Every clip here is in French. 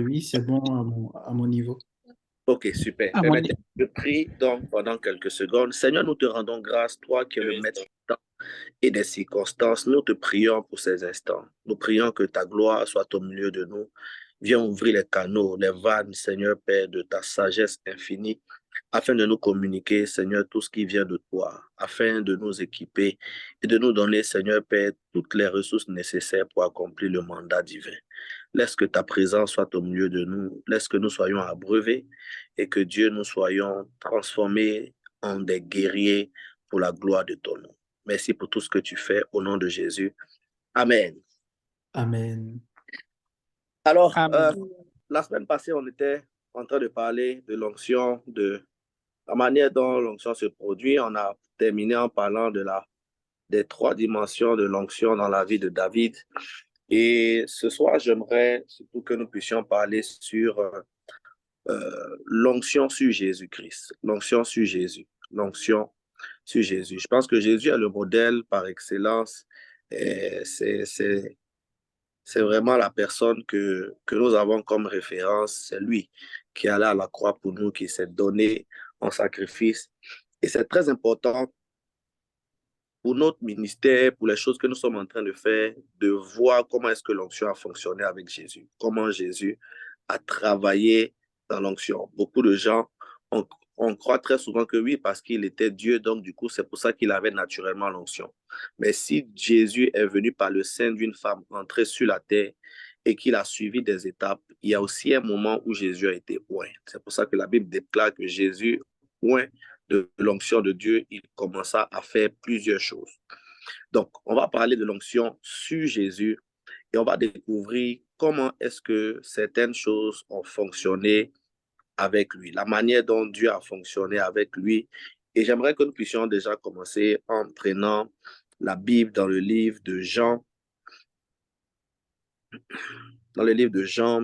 Oui, c'est bon à mon niveau. Ok, super. À mon Permettez, niveau. je prie donc pendant quelques secondes. Seigneur, nous te rendons grâce, toi qui es le maître du temps et des circonstances. Nous te prions pour ces instants. Nous prions que ta gloire soit au milieu de nous. Viens ouvrir les canaux, les vannes, Seigneur Père, de ta sagesse infinie, afin de nous communiquer, Seigneur, tout ce qui vient de toi, afin de nous équiper et de nous donner, Seigneur Père, toutes les ressources nécessaires pour accomplir le mandat divin. Laisse que ta présence soit au milieu de nous. Laisse que nous soyons abreuvés et que Dieu nous soyons transformés en des guerriers pour la gloire de ton nom. Merci pour tout ce que tu fais au nom de Jésus. Amen. Amen. Alors, Amen. la semaine passée, on était en train de parler de l'onction, de la manière dont l'onction se produit. On a terminé en parlant des trois dimensions de l'onction dans la vie de David. Et ce soir, j'aimerais surtout que nous puissions parler sur l'onction sur Jésus-Christ, l'onction sur Jésus, l'onction sur Jésus. Je pense que Jésus est le modèle par excellence. C'est vraiment la personne que nous avons comme référence. C'est lui qui est allé à la croix pour nous, qui s'est donné en sacrifice. Et c'est très important pour notre ministère, pour les choses que nous sommes en train de faire, de voir comment est-ce que l'onction a fonctionné avec Jésus, comment Jésus a travaillé dans l'onction. Beaucoup de gens, on, on croit très souvent que oui, parce qu'il était Dieu, donc du coup, c'est pour ça qu'il avait naturellement l'onction. Mais si Jésus est venu par le sein d'une femme entrer sur la terre et qu'il a suivi des étapes, il y a aussi un moment où Jésus a été oint. C'est pour ça que la Bible déclare que Jésus oint de l'onction de Dieu, il commença à faire plusieurs choses. Donc, on va parler de l'onction sur Jésus et on va découvrir comment est-ce que certaines choses ont fonctionné avec lui, la manière dont Dieu a fonctionné avec lui. Et j'aimerais que nous puissions déjà commencer en prenant la Bible dans le livre de Jean, dans le livre de Jean,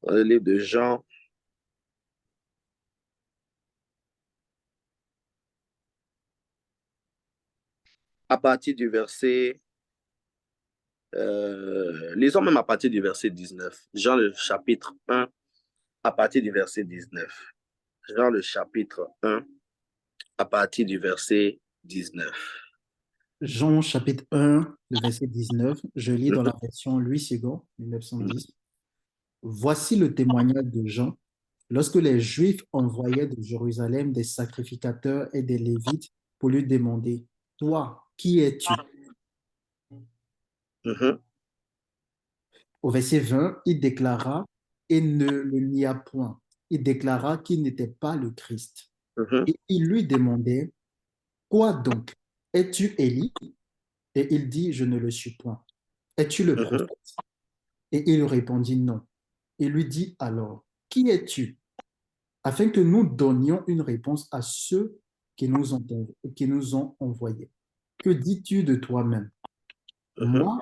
dans le livre de Jean, à partir du verset, lisons même à partir du verset 19. Jean le chapitre 1, à partir du verset 19. Jean le chapitre 1, à partir du verset 19. Jean chapitre 1, le verset 19. Je lis dans la version Louis II, 1910. Voici le témoignage de Jean. Lorsque les Juifs envoyaient de Jérusalem des sacrificateurs et des Lévites pour lui demander, toi, qui es-tu? Au verset 20, il déclara et ne le nia point. Il déclara qu'il n'était pas le Christ. Et il lui demandait, quoi donc? Es-tu Élie? Et il dit, je ne le suis point. Es-tu le prophète? Et il répondit, non. Il lui dit alors, qui es-tu? Afin que nous donnions une réponse à ceux qui nous ont envoyés. Que dis-tu de toi-même? Moi,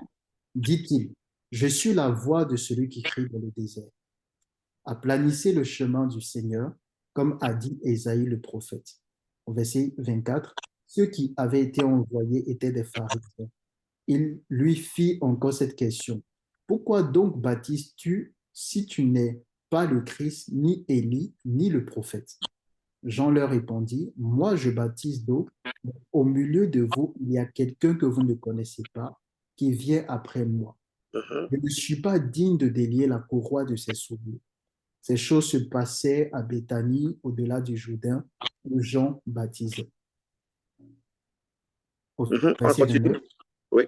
dit-il, je suis la voix de celui qui crie dans le désert. Aplanissez le chemin du Seigneur, comme a dit Ésaïe le prophète. Au verset 24, ceux qui avaient été envoyés étaient des pharisiens. Il lui fit encore cette question. Pourquoi donc baptises-tu si tu n'es pas le Christ, ni Élie, ni le prophète? Jean leur répondit, moi je baptise d'eau, mais au milieu de vous, il y a quelqu'un que vous ne connaissez pas, qui vient après moi. Je ne suis pas digne de délier la courroie de ses souliers. Ces choses se passaient à Béthanie, au-delà du Jourdain, où Jean baptisait. Au On verset continue. 29. Oui.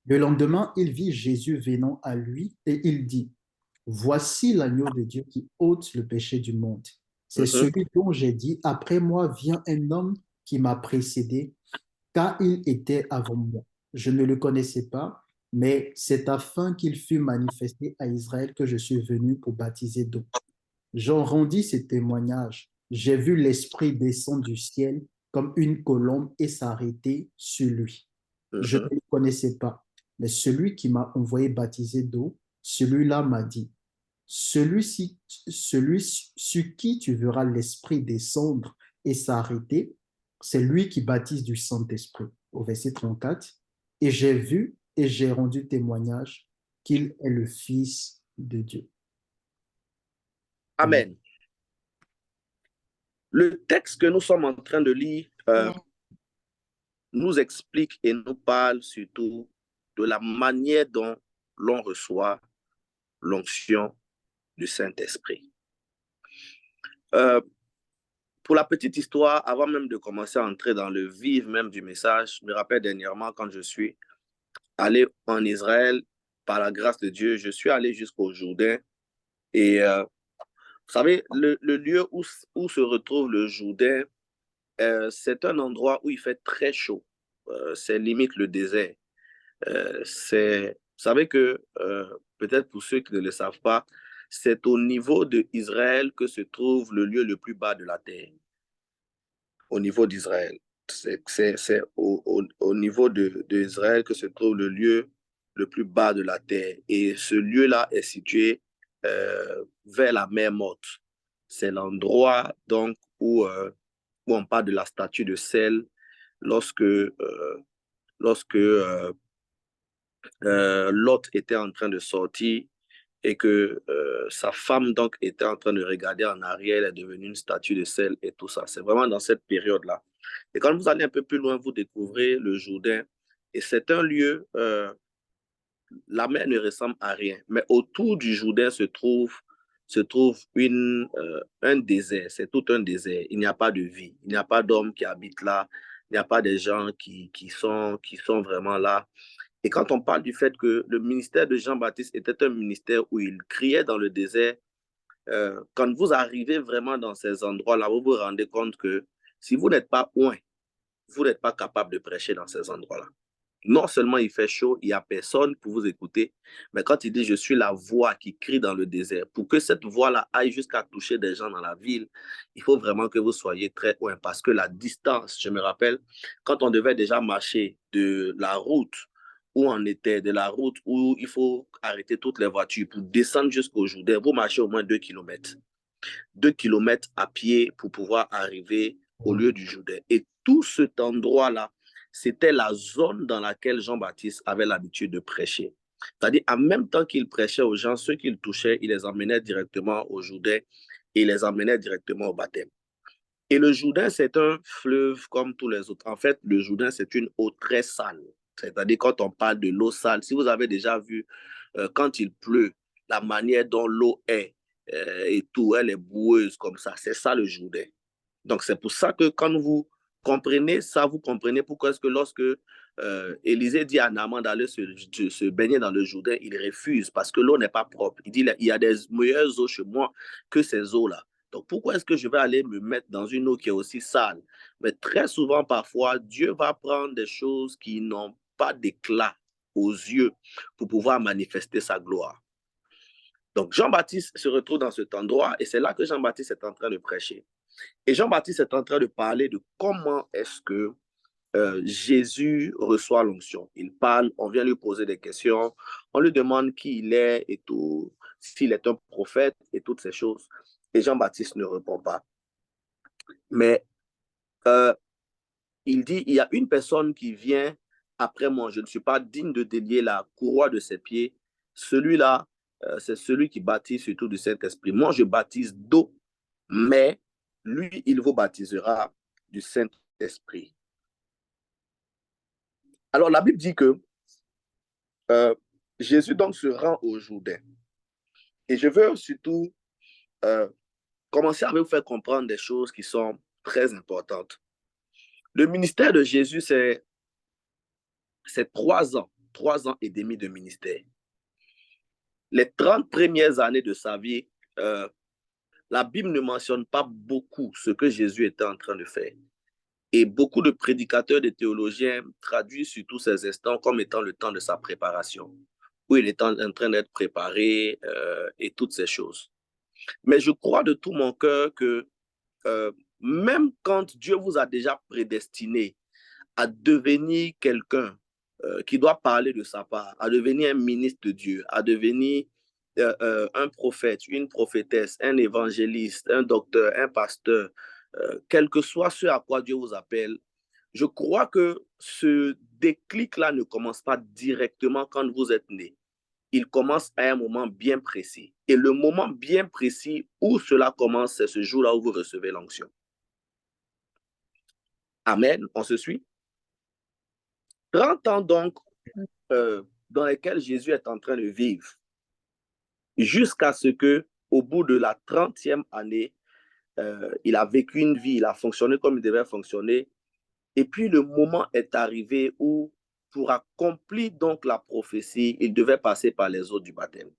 Le lendemain, il vit Jésus venant à lui et il dit, voici l'agneau de Dieu qui ôte le péché du monde. C'est celui dont j'ai dit, après moi vient un homme qui m'a précédé, car il était avant moi. Je ne le connaissais pas, mais c'est afin qu'il fût manifesté à Israël que je suis venu pour baptiser d'eau. Jean rendit ce témoignage. J'ai vu l'Esprit descendre du ciel comme une colombe et s'arrêter sur lui. Je ne le connaissais pas. Mais celui qui m'a envoyé baptiser d'eau, celui-là m'a dit, celui sur qui tu verras l'Esprit descendre et s'arrêter, c'est lui qui baptise du Saint-Esprit. Au verset 34, et j'ai vu et j'ai rendu témoignage qu'il est le Fils de Dieu. Amen. Le texte que nous sommes en train de lire nous explique et nous parle surtout de la manière dont l'on reçoit l'onction du Saint-Esprit. Pour la petite histoire, avant même de commencer à entrer dans le vif même du message, je me rappelle dernièrement quand je suis allé en Israël, par la grâce de Dieu, je suis allé jusqu'au Jourdain. Et vous savez, le lieu où se retrouve le Jourdain, c'est un endroit où il fait très chaud. C'est limite le désert. Vous savez que, peut-être pour ceux qui ne le savent pas, c'est au niveau d'Israël que se trouve le lieu le plus bas de la terre. Au niveau d'Israël. C'est au niveau d'Israël que se trouve le lieu le plus bas de la terre. Et ce lieu-là est situé vers la mer Morte. C'est l'endroit donc où on parle de la statue de sel lorsque Lot était en train de sortir et que sa femme donc était en train de regarder en arrière, elle est devenue une statue de sel et tout ça. C'est vraiment dans cette période-là. Et quand vous allez un peu plus loin, vous découvrez le Jourdain. Et c'est un lieu, la mer ne ressemble à rien, mais autour du Jourdain se trouve un désert. C'est tout un désert. Il n'y a pas de vie. Il n'y a pas d'hommes qui habitent là. Il n'y a pas de gens qui sont vraiment là. Et quand on parle du fait que le ministère de Jean-Baptiste était un ministère où il criait dans le désert, quand vous arrivez vraiment dans ces endroits-là, vous vous rendez compte que si vous n'êtes pas loin, vous n'êtes pas capable de prêcher dans ces endroits-là. Non seulement il fait chaud, il n'y a personne pour vous écouter, mais quand il dit je suis la voix qui crie dans le désert, pour que cette voix-là aille jusqu'à toucher des gens dans la ville, il faut vraiment que vous soyez très loin parce que la distance, je me rappelle, quand on devait déjà marcher de la route où on était, de la route où il faut arrêter toutes les voitures pour descendre jusqu'au Jourdain, vous marchez au moins 2 kilomètres. 2 kilomètres à pied pour pouvoir arriver au lieu du Jourdain. Et tout cet endroit-là, c'était la zone dans laquelle Jean-Baptiste avait l'habitude de prêcher. C'est-à-dire, en même temps qu'il prêchait aux gens, ceux qu'il touchait, il les emmenait directement au Jourdain et il les emmenait directement au baptême. Et le Jourdain, c'est un fleuve comme tous les autres. En fait, le Jourdain, c'est une eau très sale. C'est-à-dire, quand on parle de l'eau sale, si vous avez déjà vu quand il pleut, la manière dont l'eau est et tout, elle est boueuse comme ça. C'est ça le Jourdain. Donc, c'est pour ça que quand vous comprenez ça, vous comprenez pourquoi est-ce que lorsque Élisée dit à Naaman d'aller se baigner dans le Jourdain, il refuse parce que l'eau n'est pas propre. Il dit, il y a des meilleures eaux chez moi que ces eaux-là. Donc, pourquoi est-ce que je vais aller me mettre dans une eau qui est aussi sale? Mais très souvent, parfois, Dieu va prendre des choses qui n'ont pas d'éclat aux yeux pour pouvoir manifester sa gloire. Donc, Jean-Baptiste se retrouve dans cet endroit et c'est là que Jean-Baptiste est en train de prêcher. Et Jean-Baptiste est en train de parler de comment est-ce que Jésus reçoit l'onction. Il parle, on vient lui poser des questions, on lui demande qui il est et tout, s'il est un prophète et toutes ces choses. Et Jean-Baptiste ne répond pas. Mais il dit, il y a une personne qui vient après moi. Je ne suis pas digne de délier la courroie de ses pieds. Celui-là, c'est celui qui baptise surtout du Saint-Esprit. Moi, je baptise d'eau, mais lui, il vous baptisera du Saint-Esprit. Alors, la Bible dit que Jésus donc se rend au Jourdain. Et je veux surtout commencer à vous faire comprendre des choses qui sont très importantes. Le ministère de Jésus, c'est 3 ans et demi de ministère. Les 30 premières années de sa vie, la Bible ne mentionne pas beaucoup ce que Jésus était en train de faire. Et beaucoup de prédicateurs, de théologiens traduisent sur tous ces instants comme étant le temps de sa préparation, où il est en train d'être préparé et toutes ces choses. Mais je crois de tout mon cœur que même quand Dieu vous a déjà prédestiné à devenir quelqu'un qui doit parler de sa part, à devenir un ministre de Dieu, à devenir un prophète, une prophétesse, un évangéliste, un docteur, un pasteur, quel que soit ce à quoi Dieu vous appelle, je crois que ce déclic-là ne commence pas directement quand vous êtes né. Il commence à un moment bien précis. Et le moment bien précis où cela commence, c'est ce jour-là où vous recevez l'onction. Amen, on se suit. 30 ans donc dans lesquels Jésus est en train de vivre, jusqu'à ce que, au bout de la 30e année, il a vécu une vie, il a fonctionné comme il devait fonctionner. Et puis le moment est arrivé où, pour accomplir donc la prophétie, il devait passer par les eaux du baptême.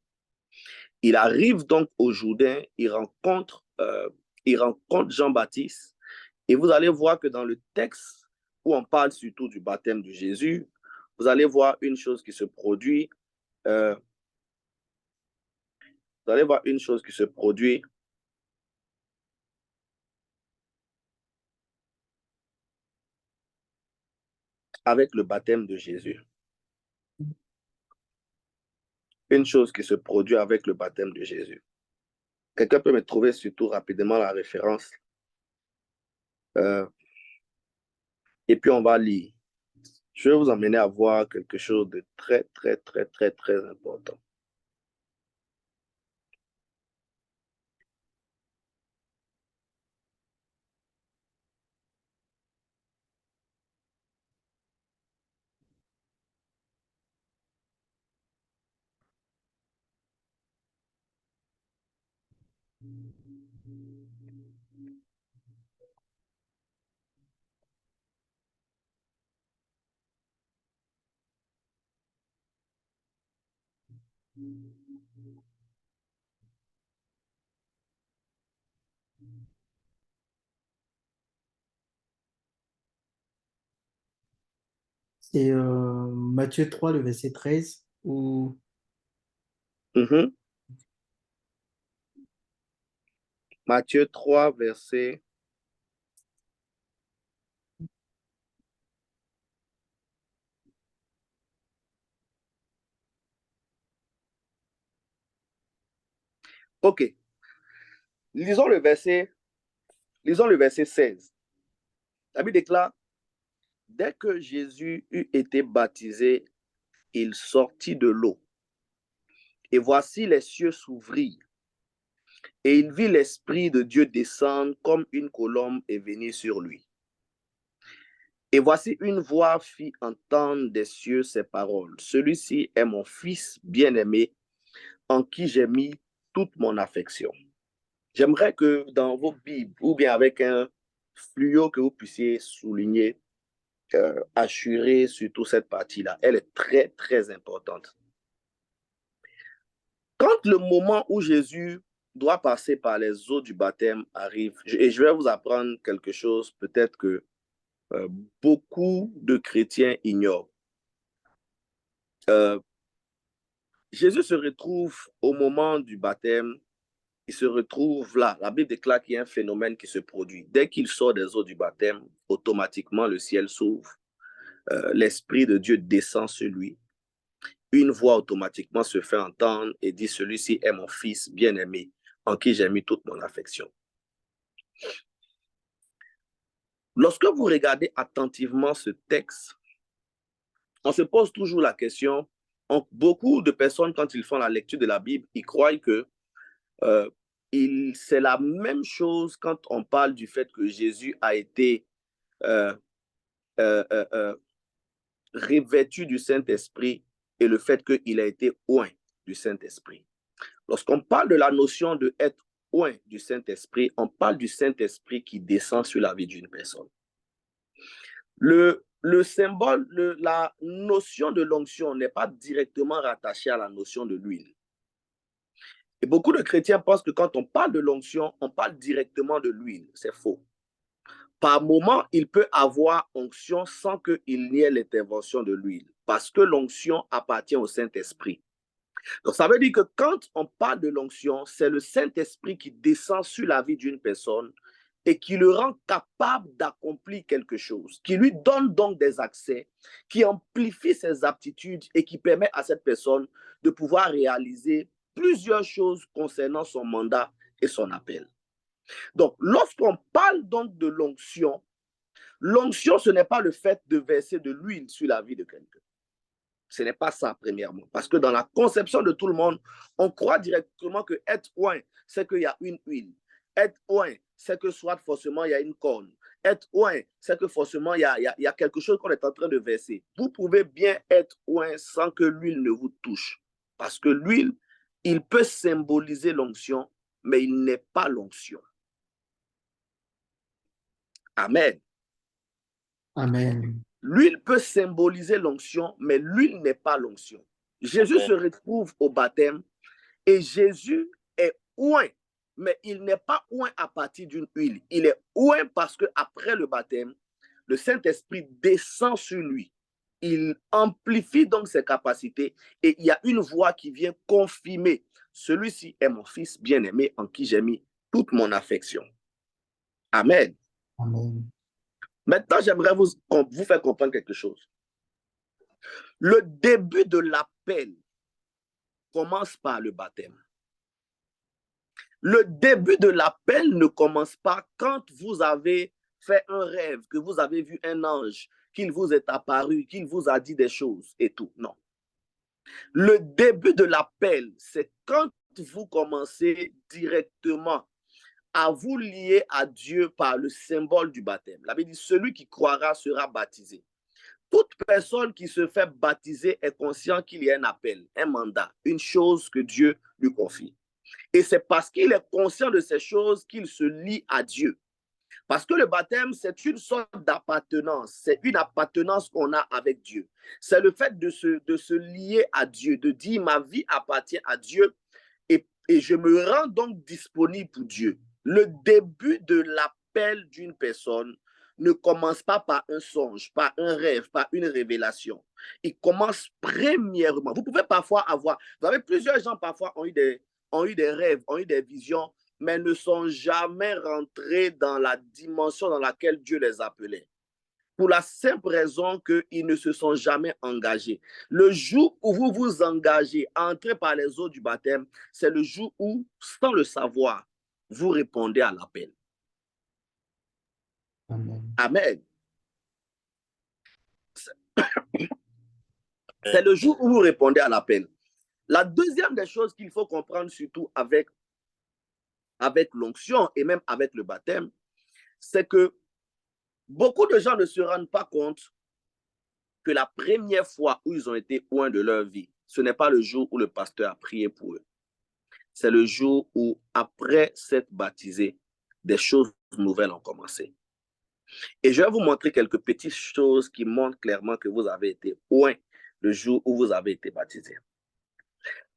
Il arrive donc au Jourdain, il rencontre Jean-Baptiste, et vous allez voir que dans le texte où on parle surtout du baptême de Jésus, vous allez voir une chose qui se produit. Vous allez voir une chose qui se produit avec le baptême de Jésus. Une chose qui se produit avec le baptême de Jésus. Quelqu'un peut me trouver surtout rapidement la référence. Et puis on va lire. Je vais vous emmener à voir quelque chose de très, très, très, très, très important. C'est Matthieu 3, le verset 13, où Matthieu 3, verset. OK. Lisons le verset 16. La Bible déclare, dès que Jésus eut été baptisé, il sortit de l'eau. Et voici les cieux s'ouvrirent. Et il vit l'Esprit de Dieu descendre comme une colombe et venir sur lui. Et voici une voix fit entendre des cieux ces paroles. Celui-ci est mon Fils bien-aimé, en qui j'ai mis toute mon affection. J'aimerais que dans vos Bibles, ou bien avec un fluo que vous puissiez souligner, assurer surtout cette partie-là. Elle est très, très importante. Quand le moment où Jésus doit passer par les eaux du baptême arrive, et je vais vous apprendre quelque chose peut-être que beaucoup de chrétiens ignorent. Jésus se retrouve au moment du baptême, il se retrouve là. La Bible déclare qu'il y a un phénomène qui se produit. Dès qu'il sort des eaux du baptême, automatiquement le ciel s'ouvre. L'Esprit de Dieu descend sur lui. Une voix automatiquement se fait entendre et dit, celui-ci est mon Fils bien-aimé, en qui j'ai mis toute mon affection. Lorsque vous regardez attentivement ce texte, on se pose toujours la question, beaucoup de personnes, quand ils font la lecture de la Bible, ils croient que c'est la même chose quand on parle du fait que Jésus a été revêtu du Saint-Esprit et le fait qu'il a été oint du Saint-Esprit. Lorsqu'on parle de la notion de être oint du Saint-Esprit, on parle du Saint-Esprit qui descend sur la vie d'une personne. Le symbole, la notion de l'onction n'est pas directement rattachée à la notion de l'huile. Et beaucoup de chrétiens pensent que quand on parle de l'onction, on parle directement de l'huile. C'est faux. Par moment, il peut avoir onction sans qu'il n'y ait l'intervention de l'huile, parce que l'onction appartient au Saint-Esprit. Donc, ça veut dire que quand on parle de l'onction, c'est le Saint-Esprit qui descend sur la vie d'une personne et qui le rend capable d'accomplir quelque chose, qui lui donne donc des accès, qui amplifie ses aptitudes et qui permet à cette personne de pouvoir réaliser plusieurs choses concernant son mandat et son appel. Donc, lorsqu'on parle donc de l'onction, l'onction, ce n'est pas le fait de verser de l'huile sur la vie de quelqu'un. Ce n'est pas ça, premièrement. Parce que dans la conception de tout le monde, on croit directement que être oint, c'est qu'il y a une huile. Être oint, c'est que soit forcément il y a une corne. Être oint, c'est que forcément il y a quelque chose qu'on est en train de verser. Vous pouvez bien être oint sans que l'huile ne vous touche. Parce que l'huile, il peut symboliser l'onction, mais il n'est pas l'onction. Amen. Amen. L'huile peut symboliser l'onction, mais l'huile n'est pas l'onction. Jésus se retrouve au baptême et Jésus est oint, mais il n'est pas oint à partir d'une huile. Il est oint parce qu'après le baptême, le Saint-Esprit descend sur lui. Il amplifie donc ses capacités et il y a une voix qui vient confirmer: celui-ci est mon fils bien-aimé en qui j'ai mis toute mon affection. Amen. Amen. Maintenant, j'aimerais vous faire comprendre quelque chose. Le début de l'appel commence par le baptême. Le début de l'appel ne commence pas quand vous avez fait un rêve, que vous avez vu un ange, qu'il vous est apparu, qu'il vous a dit des choses et tout. Non. Le début de l'appel, c'est quand vous commencez directement à vous lier à Dieu par le symbole du baptême. La Bible dit: celui qui croira sera baptisé. Toute personne qui se fait baptiser est conscient qu'il y a un appel, un mandat, une chose que Dieu lui confie. Et c'est parce qu'il est conscient de ces choses qu'il se lie à Dieu. Parce que le baptême, c'est une sorte d'appartenance. C'est une appartenance qu'on a avec Dieu. C'est le fait de se lier à Dieu, de dire: ma vie appartient à Dieu et je me rends donc disponible pour Dieu. Le début de l'appel d'une personne ne commence pas par un songe, par un rêve, par une révélation. Il commence premièrement. Vous pouvez parfois avoir, vous avez plusieurs gens parfois ont eu des rêves, ont eu des visions, mais ne sont jamais rentrés dans la dimension dans laquelle Dieu les appelait. Pour la simple raison qu'ils ne se sont jamais engagés. Le jour où vous vous engagez à entrer par les eaux du baptême, c'est le jour où, sans le savoir, vous répondez à l'appel. Amen. Amen. C'est le jour où vous répondez à l'appel. La deuxième des choses qu'il faut comprendre, surtout avec l'onction et même avec le baptême, c'est que beaucoup de gens ne se rendent pas compte que la première fois où ils ont été oints de leur vie, ce n'est pas le jour où le pasteur a prié pour eux. C'est le jour où, après s'être baptisé, des choses nouvelles ont commencé. Et je vais vous montrer quelques petites choses qui montrent clairement que vous avez été oint le jour où vous avez été baptisé.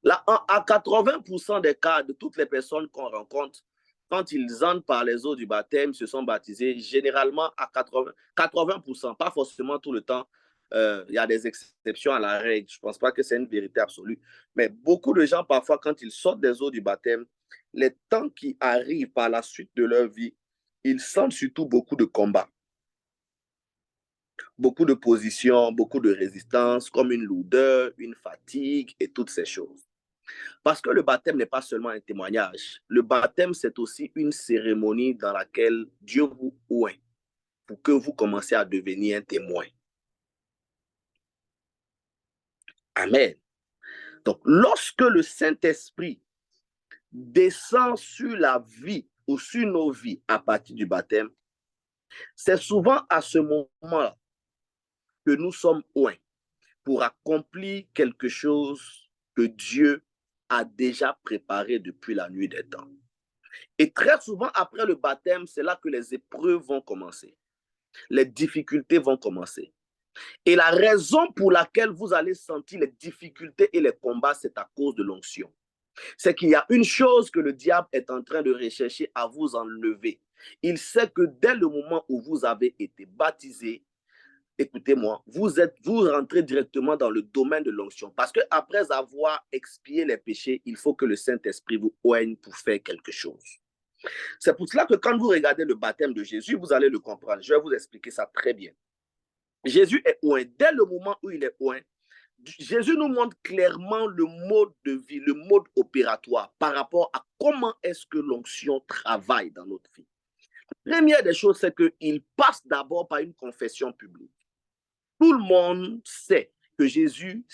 Là, à 80% des cas de toutes les personnes qu'on rencontre, quand ils entrent par les eaux du baptême, se sont baptisés, généralement à 80%, pas forcément tout le temps. Il y a des exceptions à la règle. Je ne pense pas que c'est une vérité absolue. Mais beaucoup de gens, parfois, quand ils sortent des eaux du baptême, les temps qui arrivent par la suite de leur vie, ils sentent surtout beaucoup de combats, beaucoup de positions, beaucoup de résistance, comme une lourdeur, une fatigue et toutes ces choses. Parce que le baptême n'est pas seulement un témoignage. Le baptême, c'est aussi une cérémonie dans laquelle Dieu vous oint pour que vous commenciez à devenir un témoin. Amen. Donc, lorsque le Saint-Esprit descend sur la vie ou sur nos vies à partir du baptême, c'est souvent à ce moment-là que nous sommes oints pour accomplir quelque chose que Dieu a déjà préparé depuis la nuit des temps. Et très souvent, après le baptême, c'est là que les épreuves vont commencer. Les difficultés vont commencer. Et la raison pour laquelle vous allez sentir les difficultés et les combats, c'est à cause de l'onction. C'est qu'il y a une chose que le diable est en train de rechercher à vous enlever. Il sait que dès le moment où vous avez été baptisé, écoutez-moi, vous rentrez directement dans le domaine de l'onction. Parce qu'après avoir expié les péchés, il faut que le Saint-Esprit vous oigne pour faire quelque chose. C'est pour cela que quand vous regardez le baptême de Jésus, vous allez le comprendre. Je vais vous expliquer ça très bien. Jésus est oint. Dès le moment où il est oint, Jésus nous montre clairement le mode de vie, le mode opératoire par rapport à comment est-ce que l'onction travaille dans notre vie. La première des choses, c'est qu'il passe d'abord par une confession publique. Tout le monde sait que Jésus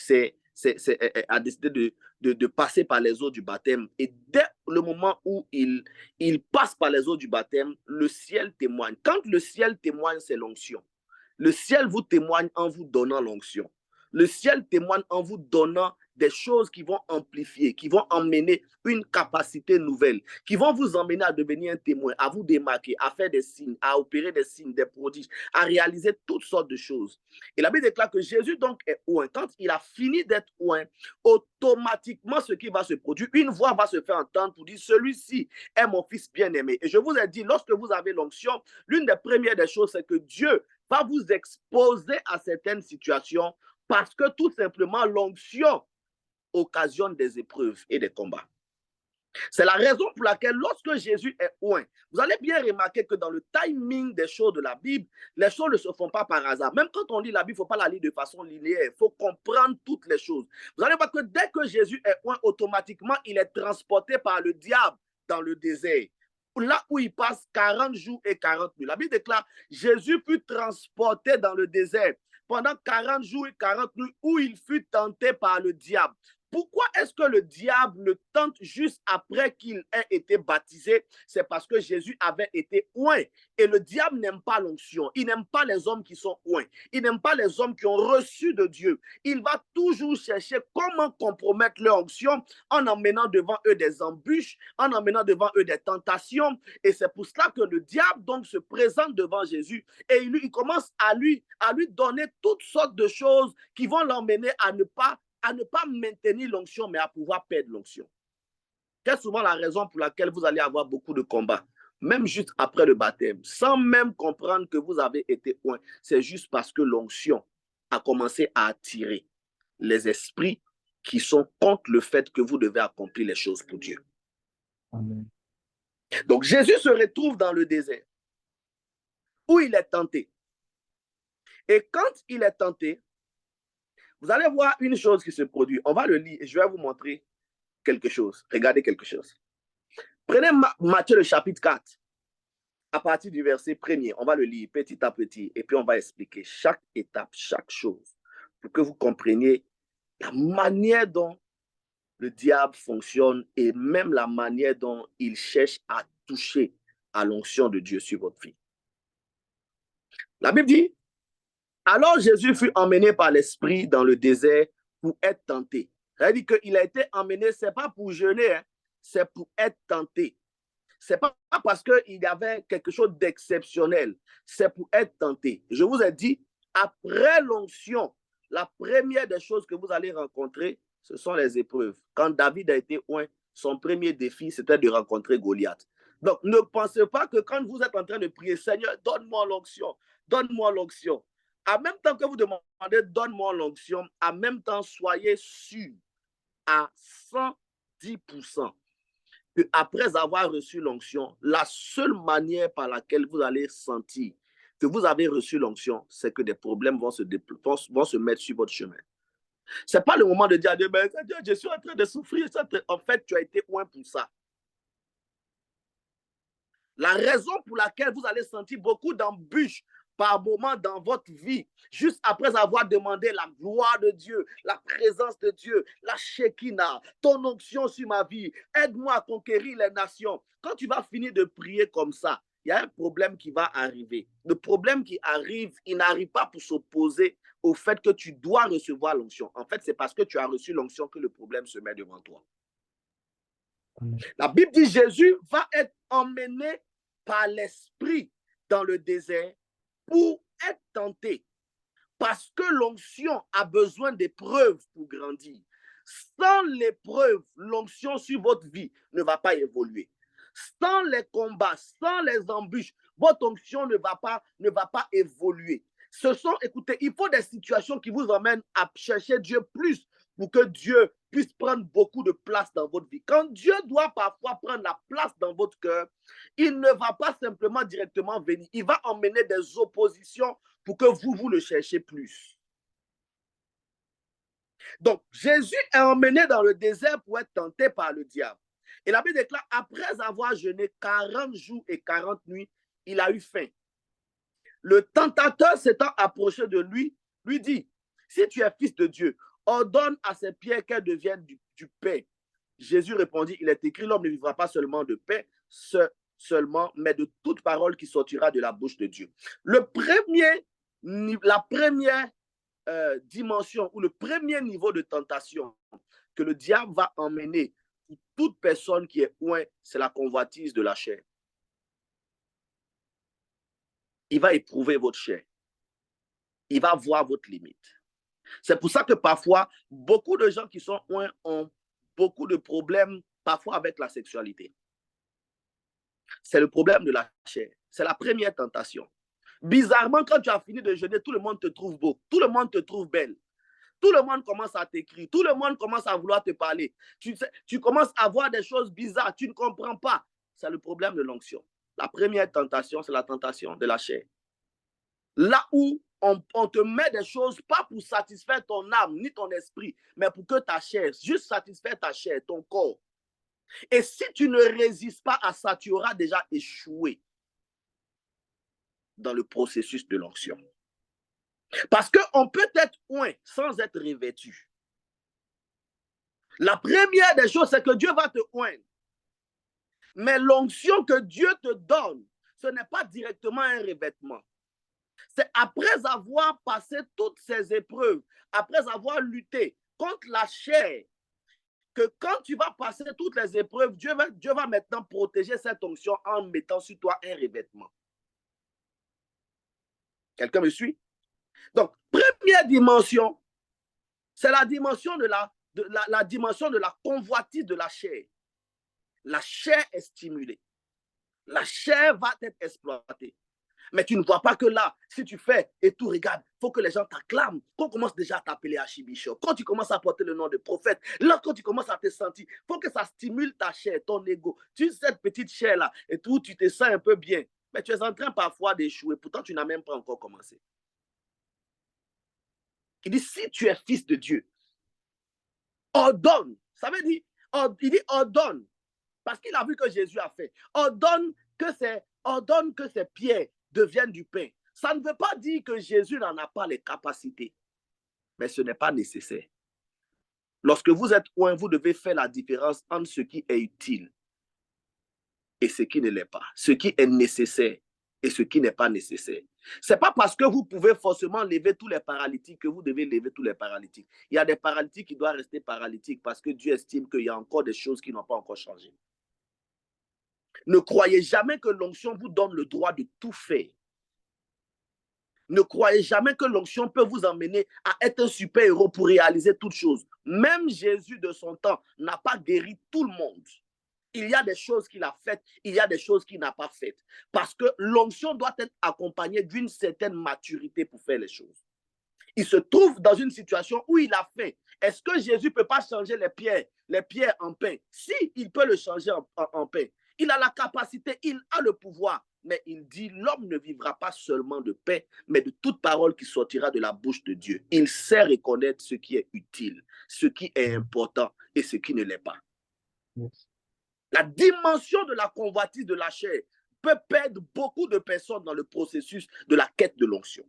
a décidé de passer par les eaux du baptême. Et dès le moment où il passe par les eaux du baptême, le ciel témoigne. Quand le ciel témoigne, c'est l'onction. Le ciel vous témoigne en vous donnant l'onction. Le ciel témoigne en vous donnant des choses qui vont amplifier, qui vont emmener une capacité nouvelle, qui vont vous emmener à devenir un témoin, à vous démarquer, à faire des signes, à opérer des signes, des prodiges, à réaliser toutes sortes de choses. Et la Bible déclare que Jésus donc est oint. Quand il a fini d'être oint, automatiquement ce qui va se produire, une voix va se faire entendre pour dire celui-ci est mon fils bien-aimé. Et je vous ai dit, lorsque vous avez l'onction, l'une des premières des choses, c'est que Dieu va vous exposer à certaines situations parce que tout simplement l'onction occasionne des épreuves et des combats. C'est la raison pour laquelle lorsque Jésus est oint, vous allez bien remarquer que dans le timing des choses de la Bible, les choses ne se font pas par hasard. Même quand on lit la Bible, il ne faut pas la lire de façon linéaire. Il faut comprendre toutes les choses. Vous allez voir que dès que Jésus est oint, automatiquement, il est transporté par le diable dans le désert. Là où il passe 40 jours et 40 nuits. La Bible déclare, Jésus fut transporté dans le désert pendant 40 jours et 40 nuits où il fut tenté par le diable. Pourquoi est-ce que le diable le tente juste après qu'il ait été baptisé? C'est parce que Jésus avait été oint. Et le diable n'aime pas l'onction. Il n'aime pas les hommes qui sont oints. Il n'aime pas les hommes qui ont reçu de Dieu. Il va toujours chercher comment compromettre leur onction en emmenant devant eux des embûches, en emmenant devant eux des tentations. Et c'est pour cela que le diable donc se présente devant Jésus et il commence à lui donner toutes sortes de choses qui vont l'emmener à ne pas maintenir l'onction, mais à pouvoir perdre l'onction. C'est souvent la raison pour laquelle vous allez avoir beaucoup de combats, même juste après le baptême, sans même comprendre que vous avez été oint. C'est juste parce que l'onction a commencé à attirer les esprits qui sont contre le fait que vous devez accomplir les choses pour Dieu. Amen. Donc Jésus se retrouve dans le désert où il est tenté. Et quand il est tenté, vous allez voir une chose qui se produit. On va le lire et je vais vous montrer quelque chose. Regardez quelque chose. Prenez Matthieu le chapitre 4, à partir du verset 1er. On va le lire petit à petit et puis on va expliquer chaque étape, chaque chose, pour que vous compreniez la manière dont le diable fonctionne et même la manière dont il cherche à toucher à l'onction de Dieu sur votre vie. La Bible dit, alors Jésus fut emmené par l'Esprit dans le désert pour être tenté. C'est-à-dire qu'il a été emmené, ce n'est pas pour jeûner, hein, c'est pour être tenté. Ce n'est pas parce qu'il y avait quelque chose d'exceptionnel, c'est pour être tenté. Je vous ai dit, après l'onction, la première des choses que vous allez rencontrer, ce sont les épreuves. Quand David a été oint, son premier défi, c'était de rencontrer Goliath. Donc, ne pensez pas que quand vous êtes en train de prier, Seigneur, donne-moi l'onction, donne-moi l'onction. En même temps que vous demandez, donne-moi l'onction, en même temps, soyez sûr à 110% que après avoir reçu l'onction, la seule manière par laquelle vous allez sentir que vous avez reçu l'onction, c'est que des problèmes vont se mettre sur votre chemin. Ce n'est pas le moment de dire à Dieu, ben, je suis en train de souffrir. En fait, tu as été oint pour ça. La raison pour laquelle vous allez sentir beaucoup d'embûches par moment dans votre vie, juste après avoir demandé la gloire de Dieu, la présence de Dieu, la Shekinah, ton onction sur ma vie, aide-moi à conquérir les nations. Quand tu vas finir de prier comme ça, il y a un problème qui va arriver. Le problème qui arrive, il n'arrive pas pour s'opposer au fait que tu dois recevoir l'onction. En fait, c'est parce que tu as reçu l'onction que le problème se met devant toi. La Bible dit Jésus va être emmené par l'Esprit dans le désert pour être tenté. Parce que l'onction a besoin d'épreuves pour grandir. Sans l'épreuve, l'onction sur votre vie ne va pas évoluer. Sans les combats, sans les embûches, votre onction ne va pas évoluer. Écoutez, il faut des situations qui vous emmènent à chercher Dieu plus pour que Dieu puisse prendre beaucoup de place dans votre vie. Quand Dieu doit parfois prendre la place dans votre cœur, il ne va pas simplement directement venir. Il va emmener des oppositions pour que vous le cherchiez plus. Donc, Jésus est emmené dans le désert pour être tenté par le diable. Et la Bible déclare, après avoir jeûné 40 jours et 40 nuits, il a eu faim. Le tentateur s'étant approché de lui, lui dit, si tu es fils de Dieu, ordonne à ces pierres qu'elles deviennent du pain. Jésus répondit, il est écrit, l'homme ne vivra pas seulement de pain, seulement, mais de toute parole qui sortira de la bouche de Dieu. La première dimension ou le premier niveau de tentation que le diable va emmener pour toute personne qui est loin, c'est la convoitise de la chair. Il va éprouver votre chair. Il va voir votre limite. C'est pour ça que parfois, beaucoup de gens qui sont loin ont beaucoup de problèmes, parfois avec la sexualité. C'est le problème de la chair. C'est la première tentation. Bizarrement, quand tu as fini de jeûner, tout le monde te trouve beau, tout le monde te trouve belle. Tout le monde commence à t'écrire, tout le monde commence à vouloir te parler. Tu commences à voir des choses bizarres, tu ne comprends pas. C'est le problème de l'onction. La première tentation, c'est la tentation de la chair. Là où on te met des choses, pas pour satisfaire ton âme ni ton esprit, mais pour que ta chair, juste satisfaire ta chair, ton corps. Et si tu ne résistes pas à ça, tu auras déjà échoué dans le processus de l'onction. Parce qu'on peut être loin sans être revêtu. La première des choses, c'est que Dieu va te oindre. Mais l'onction que Dieu te donne, ce n'est pas directement un revêtement. C'est après avoir passé toutes ces épreuves, après avoir lutté contre la chair, que quand tu vas passer toutes les épreuves, Dieu va maintenant protéger cette onction en mettant sur toi un revêtement. Quelqu'un me suit? Donc, première dimension, c'est la dimension de la dimension de la convoitise de la chair. La chair est stimulée. La chair va être exploitée. Mais tu ne vois pas que là, si tu fais et tout, regarde, il faut que les gens t'acclament. Qu'on commence déjà à t'appeler Archibishop. Quand tu commences à porter le nom de prophète, là, quand tu commences à te sentir, il faut que ça stimule ta chair, ton ego. Tu sais, cette petite chair-là, et tout, tu te sens un peu bien. Mais tu es en train parfois d'échouer. Pourtant, tu n'as même pas encore commencé. Il dit, si tu es fils de Dieu, ordonne. Ça veut dire, il dit ordonne. Parce qu'il a vu que Jésus a fait. Ordonne que ces pierres deviennent du pain. Ça ne veut pas dire que Jésus n'en a pas les capacités. Mais ce n'est pas nécessaire. Lorsque vous êtes loin, vous devez faire la différence entre ce qui est utile et ce qui ne l'est pas. Ce qui est nécessaire et ce qui n'est pas nécessaire. Ce n'est pas parce que vous pouvez forcément lever tous les paralytiques que vous devez lever tous les paralytiques. Il y a des paralytiques qui doivent rester paralytiques parce que Dieu estime qu'il y a encore des choses qui n'ont pas encore changé. Ne croyez jamais que l'onction vous donne le droit de tout faire. Ne croyez jamais que l'onction peut vous emmener à être un super-héros pour réaliser toutes choses. Même Jésus de son temps n'a pas guéri tout le monde. Il y a des choses qu'il a faites, il y a des choses qu'il n'a pas faites. Parce que l'onction doit être accompagnée d'une certaine maturité pour faire les choses. Il se trouve dans une situation où il a faim. Est-ce que Jésus ne peut pas changer les pierres en pain? Si, il peut le changer en pain. Il a la capacité, il a le pouvoir. Mais il dit, l'homme ne vivra pas seulement de pain, mais de toute parole qui sortira de la bouche de Dieu. Il sait reconnaître ce qui est utile, ce qui est important et ce qui ne l'est pas. Yes. La dimension de la convoitise de la chair peut perdre beaucoup de personnes dans le processus de la quête de l'onction.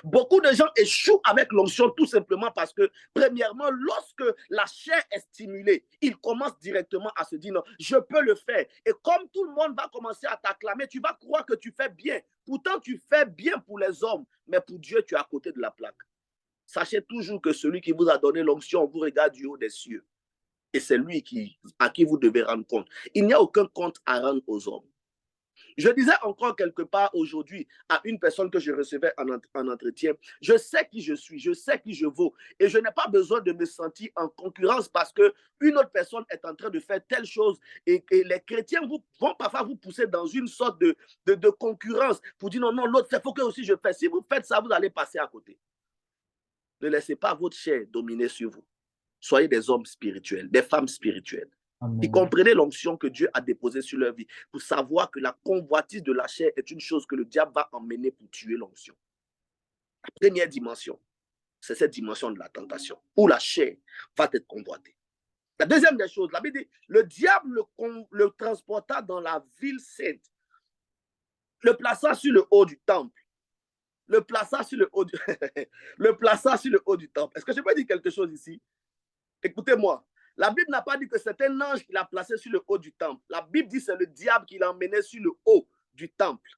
Beaucoup de gens échouent avec l'onction tout simplement parce que, premièrement, lorsque la chair est stimulée, ils commencent directement à se dire non, je peux le faire. Et comme tout le monde va commencer à t'acclamer, tu vas croire que tu fais bien. Pourtant, tu fais bien pour les hommes, mais pour Dieu, tu es à côté de la plaque. Sachez toujours que celui qui vous a donné l'onction vous regarde du haut des cieux. Et c'est lui à qui vous devez rendre compte. Il n'y a aucun compte à rendre aux hommes. Je disais encore quelque part aujourd'hui à une personne que je recevais en entretien, je sais qui je suis, je sais qui je vaux et je n'ai pas besoin de me sentir en concurrence parce qu'une autre personne est en train de faire telle chose et les chrétiens vont parfois vous pousser dans une sorte de concurrence pour dire non, l'autre, il faut que aussi je fasse. Si vous faites ça, vous allez passer à côté. Ne laissez pas votre chair dominer sur vous. soyez des hommes spirituels, des femmes spirituelles. Amen. Qui comprenez l'onction que Dieu a déposée sur leur vie pour savoir que la convoitise de la chair est une chose que le diable va emmener pour tuer l'onction. La première dimension, c'est cette dimension de la tentation, où la chair va être convoitée. La deuxième des choses, la Bible dit, le diable le transporta dans la ville sainte, le plaça sur le haut du temple, le plaça sur le haut du, le plaça sur le haut du temple. Est-ce que je peux dire quelque chose ici? Écoutez-moi, la Bible n'a pas dit que c'est un ange qui l'a placé sur le haut du temple. La Bible dit que c'est le diable qui l'emmenait sur le haut du temple.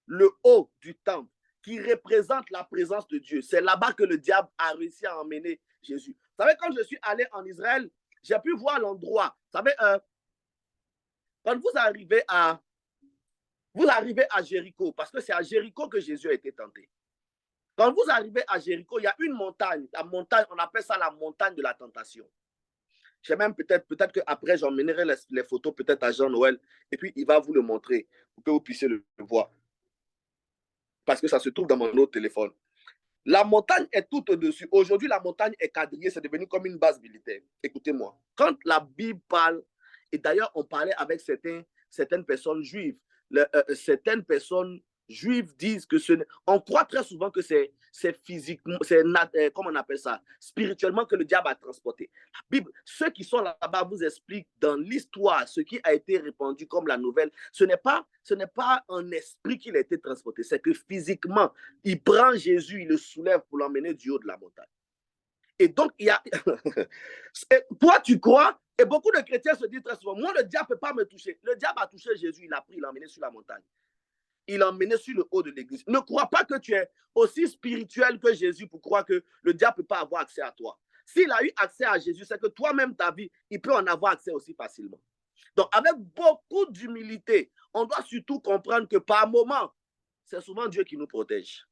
Le haut du temple, qui représente la présence de Dieu. C'est là-bas que le diable a réussi à emmener Jésus. Vous savez, quand je suis allé en Israël, j'ai pu voir l'endroit. Vous savez, quand vous arrivez à Jéricho, parce que c'est à Jéricho que Jésus a été tenté. Quand vous arrivez à Jéricho, il y a une montagne. La montagne, on appelle ça la montagne de la tentation. J'ai même peut-être qu'après, j'emmènerai les photos peut-être à Jean-Noël et puis il va vous le montrer pour que vous puissiez le voir. Parce que ça se trouve dans mon autre téléphone. La montagne est tout au-dessus. Aujourd'hui, la montagne est quadrillée, c'est devenu comme une base militaire. Écoutez-moi, quand la Bible parle, et d'ailleurs, on parlait avec certaines personnes juives, certaines personnes juives disent que on croit très souvent que c'est physiquement, comment on appelle ça, spirituellement que le diable a transporté. La Bible, ceux qui sont là-bas vous expliquent dans l'histoire ce qui a été répandu comme la nouvelle. Ce n'est pas un esprit qui a été transporté, c'est que physiquement, il prend Jésus, il le soulève pour l'emmener du haut de la montagne. Et donc, il y a... Toi, tu crois, et beaucoup de chrétiens se disent très souvent, moi, le diable ne peut pas me toucher. Le diable a touché Jésus, il l'a pris, il l'a emmené sur la montagne. Il l'a emmené sur le haut de l'église. Ne crois pas que tu es aussi spirituel que Jésus pour croire que le diable ne peut pas avoir accès à toi. S'il a eu accès à Jésus, c'est que toi-même, ta vie, il peut en avoir accès aussi facilement. Donc, avec beaucoup d'humilité, on doit surtout comprendre que par moment, c'est souvent Dieu qui nous protège.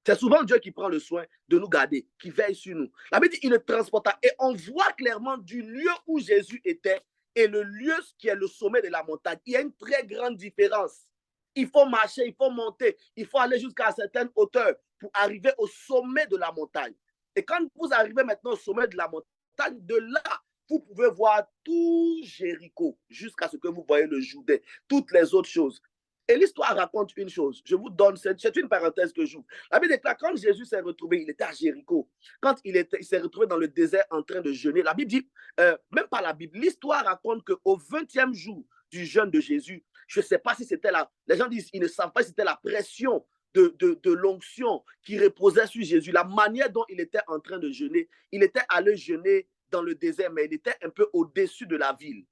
C'est souvent Dieu qui prend le soin de nous garder, qui veille sur nous. La Bible dit qu'il le transporta. Et on voit clairement du lieu où Jésus était et le lieu qui est le sommet de la montagne. Il y a une très grande différence. Il faut marcher, il faut monter, il faut aller jusqu'à certaines hauteurs pour arriver au sommet de la montagne. Et quand vous arrivez maintenant au sommet de la montagne, de là, vous pouvez voir tout Jéricho jusqu'à ce que vous voyez le Jourdain, toutes les autres choses. Et l'histoire raconte une chose. Je vous donne, c'est une parenthèse que j'ouvre. La Bible déclare, quand Jésus s'est retrouvé, il était à Jéricho. Quand il s'est retrouvé dans le désert en train de jeûner, la Bible dit, même pas la Bible, l'histoire raconte qu'au 20e jour du jeûne de Jésus, je ne sais pas si c'était les gens disent, ils ne savent pas si c'était la pression de l'onction qui reposait sur Jésus, la manière dont il était en train de jeûner. Il était allé jeûner dans le désert, mais il était un peu au-dessus de la ville.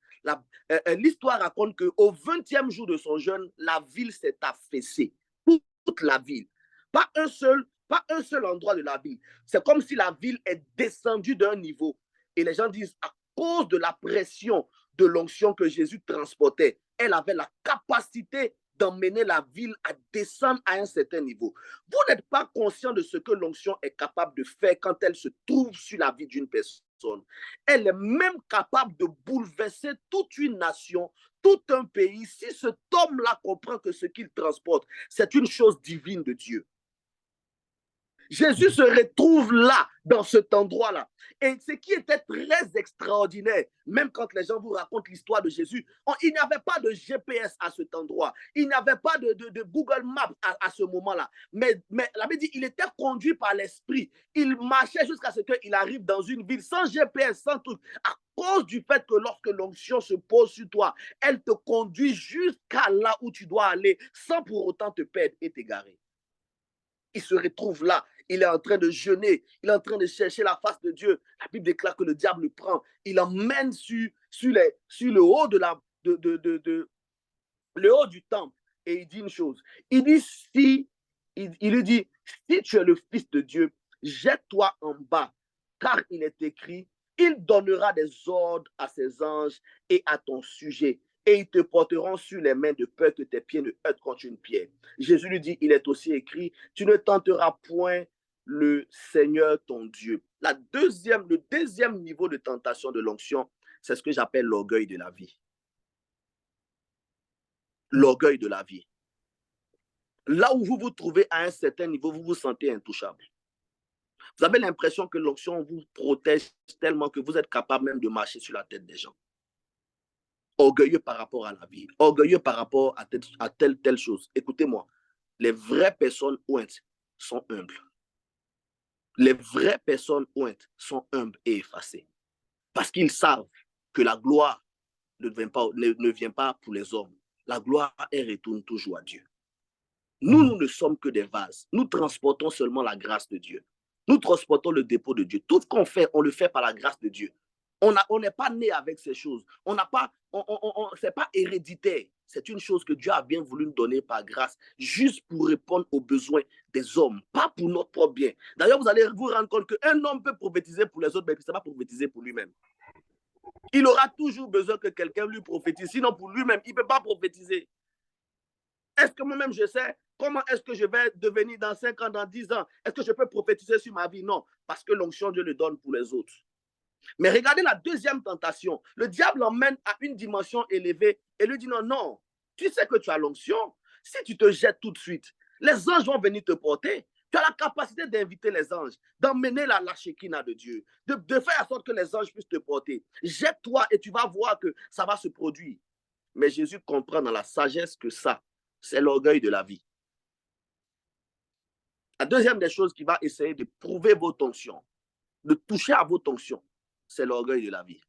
L'histoire raconte qu'au 20e jour de son jeûne, la ville s'est affaissée. Toute la ville. Pas un seul endroit de la ville. C'est comme si la ville est descendue d'un niveau. Et les gens disent, à cause de la pression de l'onction que Jésus transportait, elle avait la capacité d'emmener la ville à descendre à un certain niveau. Vous n'êtes pas conscient de ce que l'onction est capable de faire quand elle se trouve sur la vie d'une personne. Elle est même capable de bouleverser toute une nation, tout un pays, si cet homme-là comprend que ce qu'il transporte, c'est une chose divine de Dieu. Jésus se retrouve là, dans cet endroit-là. Et ce qui était très extraordinaire, même quand les gens vous racontent l'histoire de Jésus, il n'y avait pas de GPS à cet endroit. Il n'y avait pas de Google Maps à ce moment-là. Mais la Bible dit, il était conduit par l'Esprit. Il marchait jusqu'à ce qu'il arrive dans une ville sans GPS, sans tout. À cause du fait que lorsque l'onction se pose sur toi, elle te conduit jusqu'à là où tu dois aller, sans pour autant te perdre et t'égarer. Il se retrouve là, il est en train de jeûner, il est en train de chercher la face de Dieu. La Bible déclare que le diable le prend, il l'emmène sur le haut le haut du temple et il dit une chose. Il lui dit, si tu es le Fils de Dieu, jette-toi en bas, car il est écrit, il donnera des ordres à ses anges et à ton sujet, et ils te porteront sur les mains de peur que tes pieds ne heurtent contre une pierre. Jésus lui dit, il est aussi écrit, tu ne tenteras point le Seigneur ton Dieu. Le deuxième niveau de tentation de l'onction, c'est ce que j'appelle l'orgueil de la vie. L'orgueil de la vie. Là où vous vous trouvez à un certain niveau, vous vous sentez intouchable. Vous avez l'impression que l'onction vous protège tellement que vous êtes capable même de marcher sur la tête des gens. Orgueilleux par rapport à la vie, orgueilleux par rapport à telle chose. Écoutez-moi, les vraies personnes ointes sont humbles. Les vraies personnes ointes sont humbles et effacées. Parce qu'ils savent que la gloire ne vient pas pour les hommes. La gloire, elle retourne toujours à Dieu. Nous ne sommes que des vases. Nous transportons seulement la grâce de Dieu. Nous transportons le dépôt de Dieu. Tout ce qu'on fait, on le fait par la grâce de Dieu. On n'est pas né avec ces choses. C'est pas héréditaire. C'est une chose que Dieu a bien voulu nous donner par grâce, juste pour répondre aux besoins des hommes, pas pour notre propre bien. D'ailleurs, vous allez vous rendre compte qu'un homme peut prophétiser pour les autres, mais il ne sait pas prophétiser pour lui-même. Il aura toujours besoin que quelqu'un lui prophétise. Sinon, pour lui-même, il ne peut pas prophétiser. Est-ce que moi-même, je sais comment est-ce que je vais devenir dans 5 ans, dans 10 ans? Est-ce que je peux prophétiser sur ma vie? Non, parce que l'onction, Dieu le donne pour les autres. Mais regardez la deuxième tentation. Le diable l'emmène à une dimension élevée et lui dit non, non, tu sais que tu as l'onction. Si tu te jettes tout de suite, les anges vont venir te porter. Tu as la capacité d'inviter les anges, d'emmener la Shekinah de Dieu, de faire en sorte que les anges puissent te porter. Jette-toi et tu vas voir que ça va se produire. Mais Jésus comprend dans la sagesse que ça, c'est l'orgueil de la vie. La deuxième des choses qui va essayer de prouver votre onction, de toucher à votre onction, c'est l'orgueil de la vie.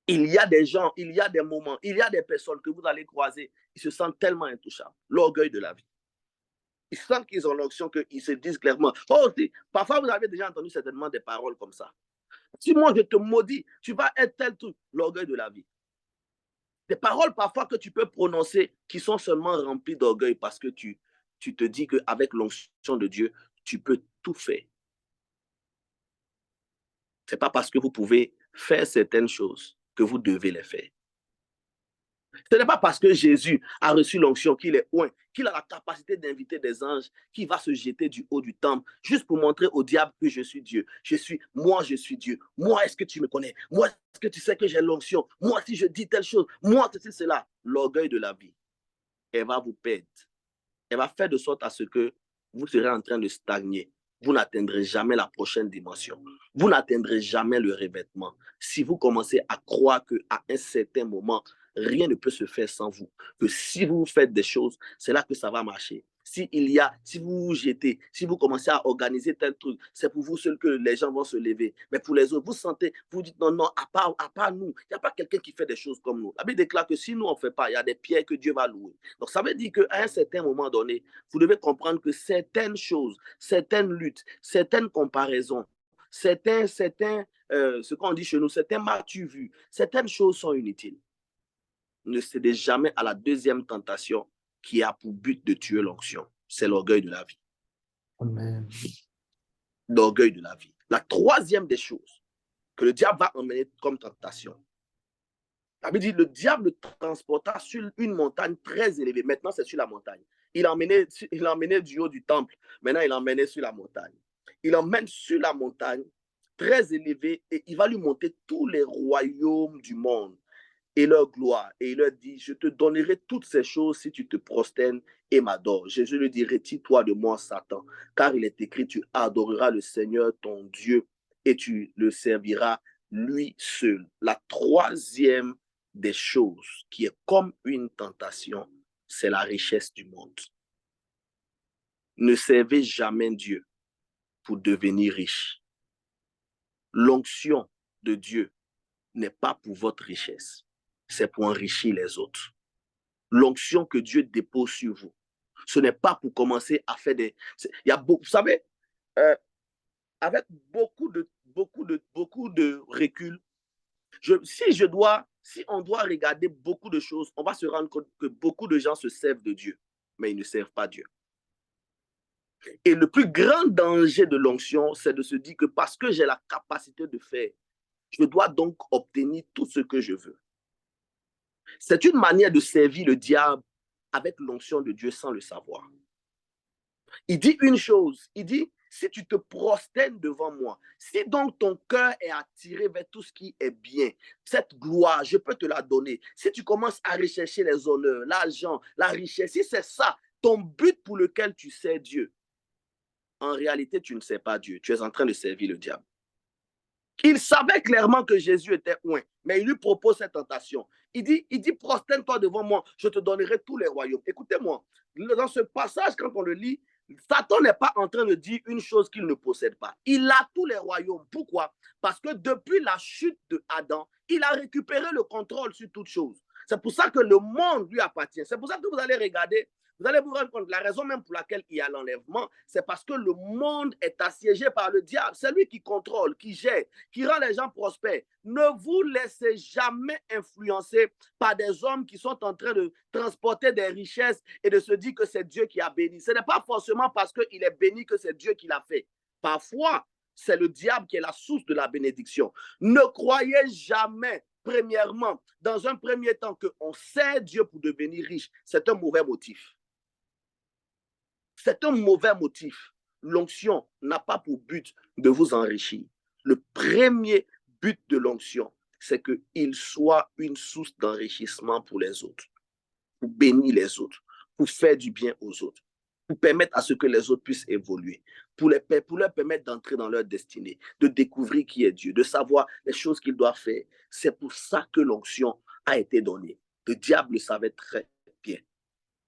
Il y a des gens, il y a des moments, il y a des personnes que vous allez croiser, ils se sentent tellement intouchables. L'orgueil de la vie. Ils sentent qu'ils ont l'onction, qu'ils se disent clairement. Oh, parfois, vous avez déjà entendu certainement des paroles comme ça. Si moi, je te maudis, tu vas être tel truc. L'orgueil de la vie. Des paroles parfois que tu peux prononcer qui sont seulement remplies d'orgueil parce que tu te dis qu'avec l'onction de Dieu, tu peux tout faire. Ce n'est pas parce que vous pouvez faire certaines choses que vous devez les faire. Ce n'est pas parce que Jésus a reçu l'onction qu'il est oint, qu'il a la capacité d'inviter des anges, qu'il va se jeter du haut du temple, juste pour montrer au diable que je suis Dieu. Moi, je suis Dieu. Moi, est-ce que tu me connais? Moi, est-ce que tu sais que j'ai l'onction? Moi, si je dis telle chose, moi, c'est cela. L'orgueil de la vie, elle va vous perdre. Elle va faire de sorte à ce que vous serez en train de stagner. Vous n'atteindrez jamais la prochaine dimension. Vous n'atteindrez jamais le revêtement. Si vous commencez à croire qu'à un certain moment, rien ne peut se faire sans vous. Que si vous faites des choses, c'est là que ça va marcher. Si vous vous jetez, si vous commencez à organiser tel truc, c'est pour vous seul que les gens vont se lever. Mais pour les autres, vous sentez, vous dites non, non, à part nous, il n'y a pas quelqu'un qui fait des choses comme nous. La Bible déclare que si nous, on ne fait pas, il y a des pierres que Dieu va louer. Donc ça veut dire qu'à un certain moment donné, vous devez comprendre que certaines choses, certaines luttes, certaines comparaisons, ce qu'on dit chez nous, certains m'as-tu vu, certaines choses sont inutiles. Ne cédez jamais à la deuxième tentation qui a pour but de tuer l'onction. C'est l'orgueil de la vie. Amen. L'orgueil de la vie. La troisième des choses que le diable va emmener comme tentation. La Bible dit, le diable le transporta sur une montagne très élevée. Maintenant, c'est sur la montagne. Il l'emmenait du haut du temple. Maintenant, il l'emmenait sur la montagne. Il l'emmène sur la montagne très élevée et il va lui montrer tous les royaumes du monde et leur gloire. Et il leur dit, je te donnerai toutes ces choses si tu te prosternes et m'adores. Jésus lui dit, retire-toi de moi, Satan, car il est écrit, tu adoreras le Seigneur, ton Dieu, et tu le serviras lui seul. La troisième des choses qui est comme une tentation, c'est la richesse du monde. Ne servez jamais Dieu pour devenir riche. L'onction de Dieu n'est pas pour votre richesse, c'est pour enrichir les autres. L'onction que Dieu dépose sur vous, ce n'est pas pour commencer à faire des... Il y a beaucoup, vous savez, avec beaucoup de recul, si on doit regarder beaucoup de choses, on va se rendre compte que beaucoup de gens se servent de Dieu, mais ils ne servent pas Dieu. Et le plus grand danger de l'onction, c'est de se dire que parce que j'ai la capacité de faire, je dois donc obtenir tout ce que je veux. C'est une manière de servir le diable avec l'onction de Dieu sans le savoir. Il dit une chose, il dit, si tu te prosternes devant moi, si donc ton cœur est attiré vers tout ce qui est bien, cette gloire, je peux te la donner. Si tu commences à rechercher les honneurs, l'argent, la richesse, si c'est ça, ton but pour lequel tu sers Dieu, en réalité, tu ne sais pas Dieu. Tu es en train de servir le diable. Il savait clairement que Jésus était loin, mais il lui propose cette tentation. Il dit, prosterne-toi devant moi, je te donnerai tous les royaumes. Écoutez-moi, dans ce passage, quand on le lit, Satan n'est pas en train de dire une chose qu'il ne possède pas. Il a tous les royaumes. Pourquoi? Parce que depuis la chute de Adam, il a récupéré le contrôle sur toutes choses. C'est pour ça que le monde lui appartient. C'est pour ça que vous allez regarder, vous allez vous rendre compte, la raison même pour laquelle il y a l'enlèvement, c'est parce que le monde est assiégé par le diable. C'est lui qui contrôle, qui gère, qui rend les gens prospères. Ne vous laissez jamais influencer par des hommes qui sont en train de transporter des richesses et de se dire que c'est Dieu qui a béni. Ce n'est pas forcément parce qu'il est béni que c'est Dieu qui l'a fait. Parfois, c'est le diable qui est la source de la bénédiction. Ne croyez jamais, premièrement, dans un premier temps, qu'on sert Dieu pour devenir riche. C'est un mauvais motif. C'est un mauvais motif. L'onction n'a pas pour but de vous enrichir. Le premier but de l'onction, c'est qu'il soit une source d'enrichissement pour les autres, pour bénir les autres, pour faire du bien aux autres, pour permettre à ce que les autres puissent évoluer, pour leur permettre d'entrer dans leur destinée, de découvrir qui est Dieu, de savoir les choses qu'ils doivent faire. C'est pour ça que l'onction a été donnée. Le diable le savait très bien.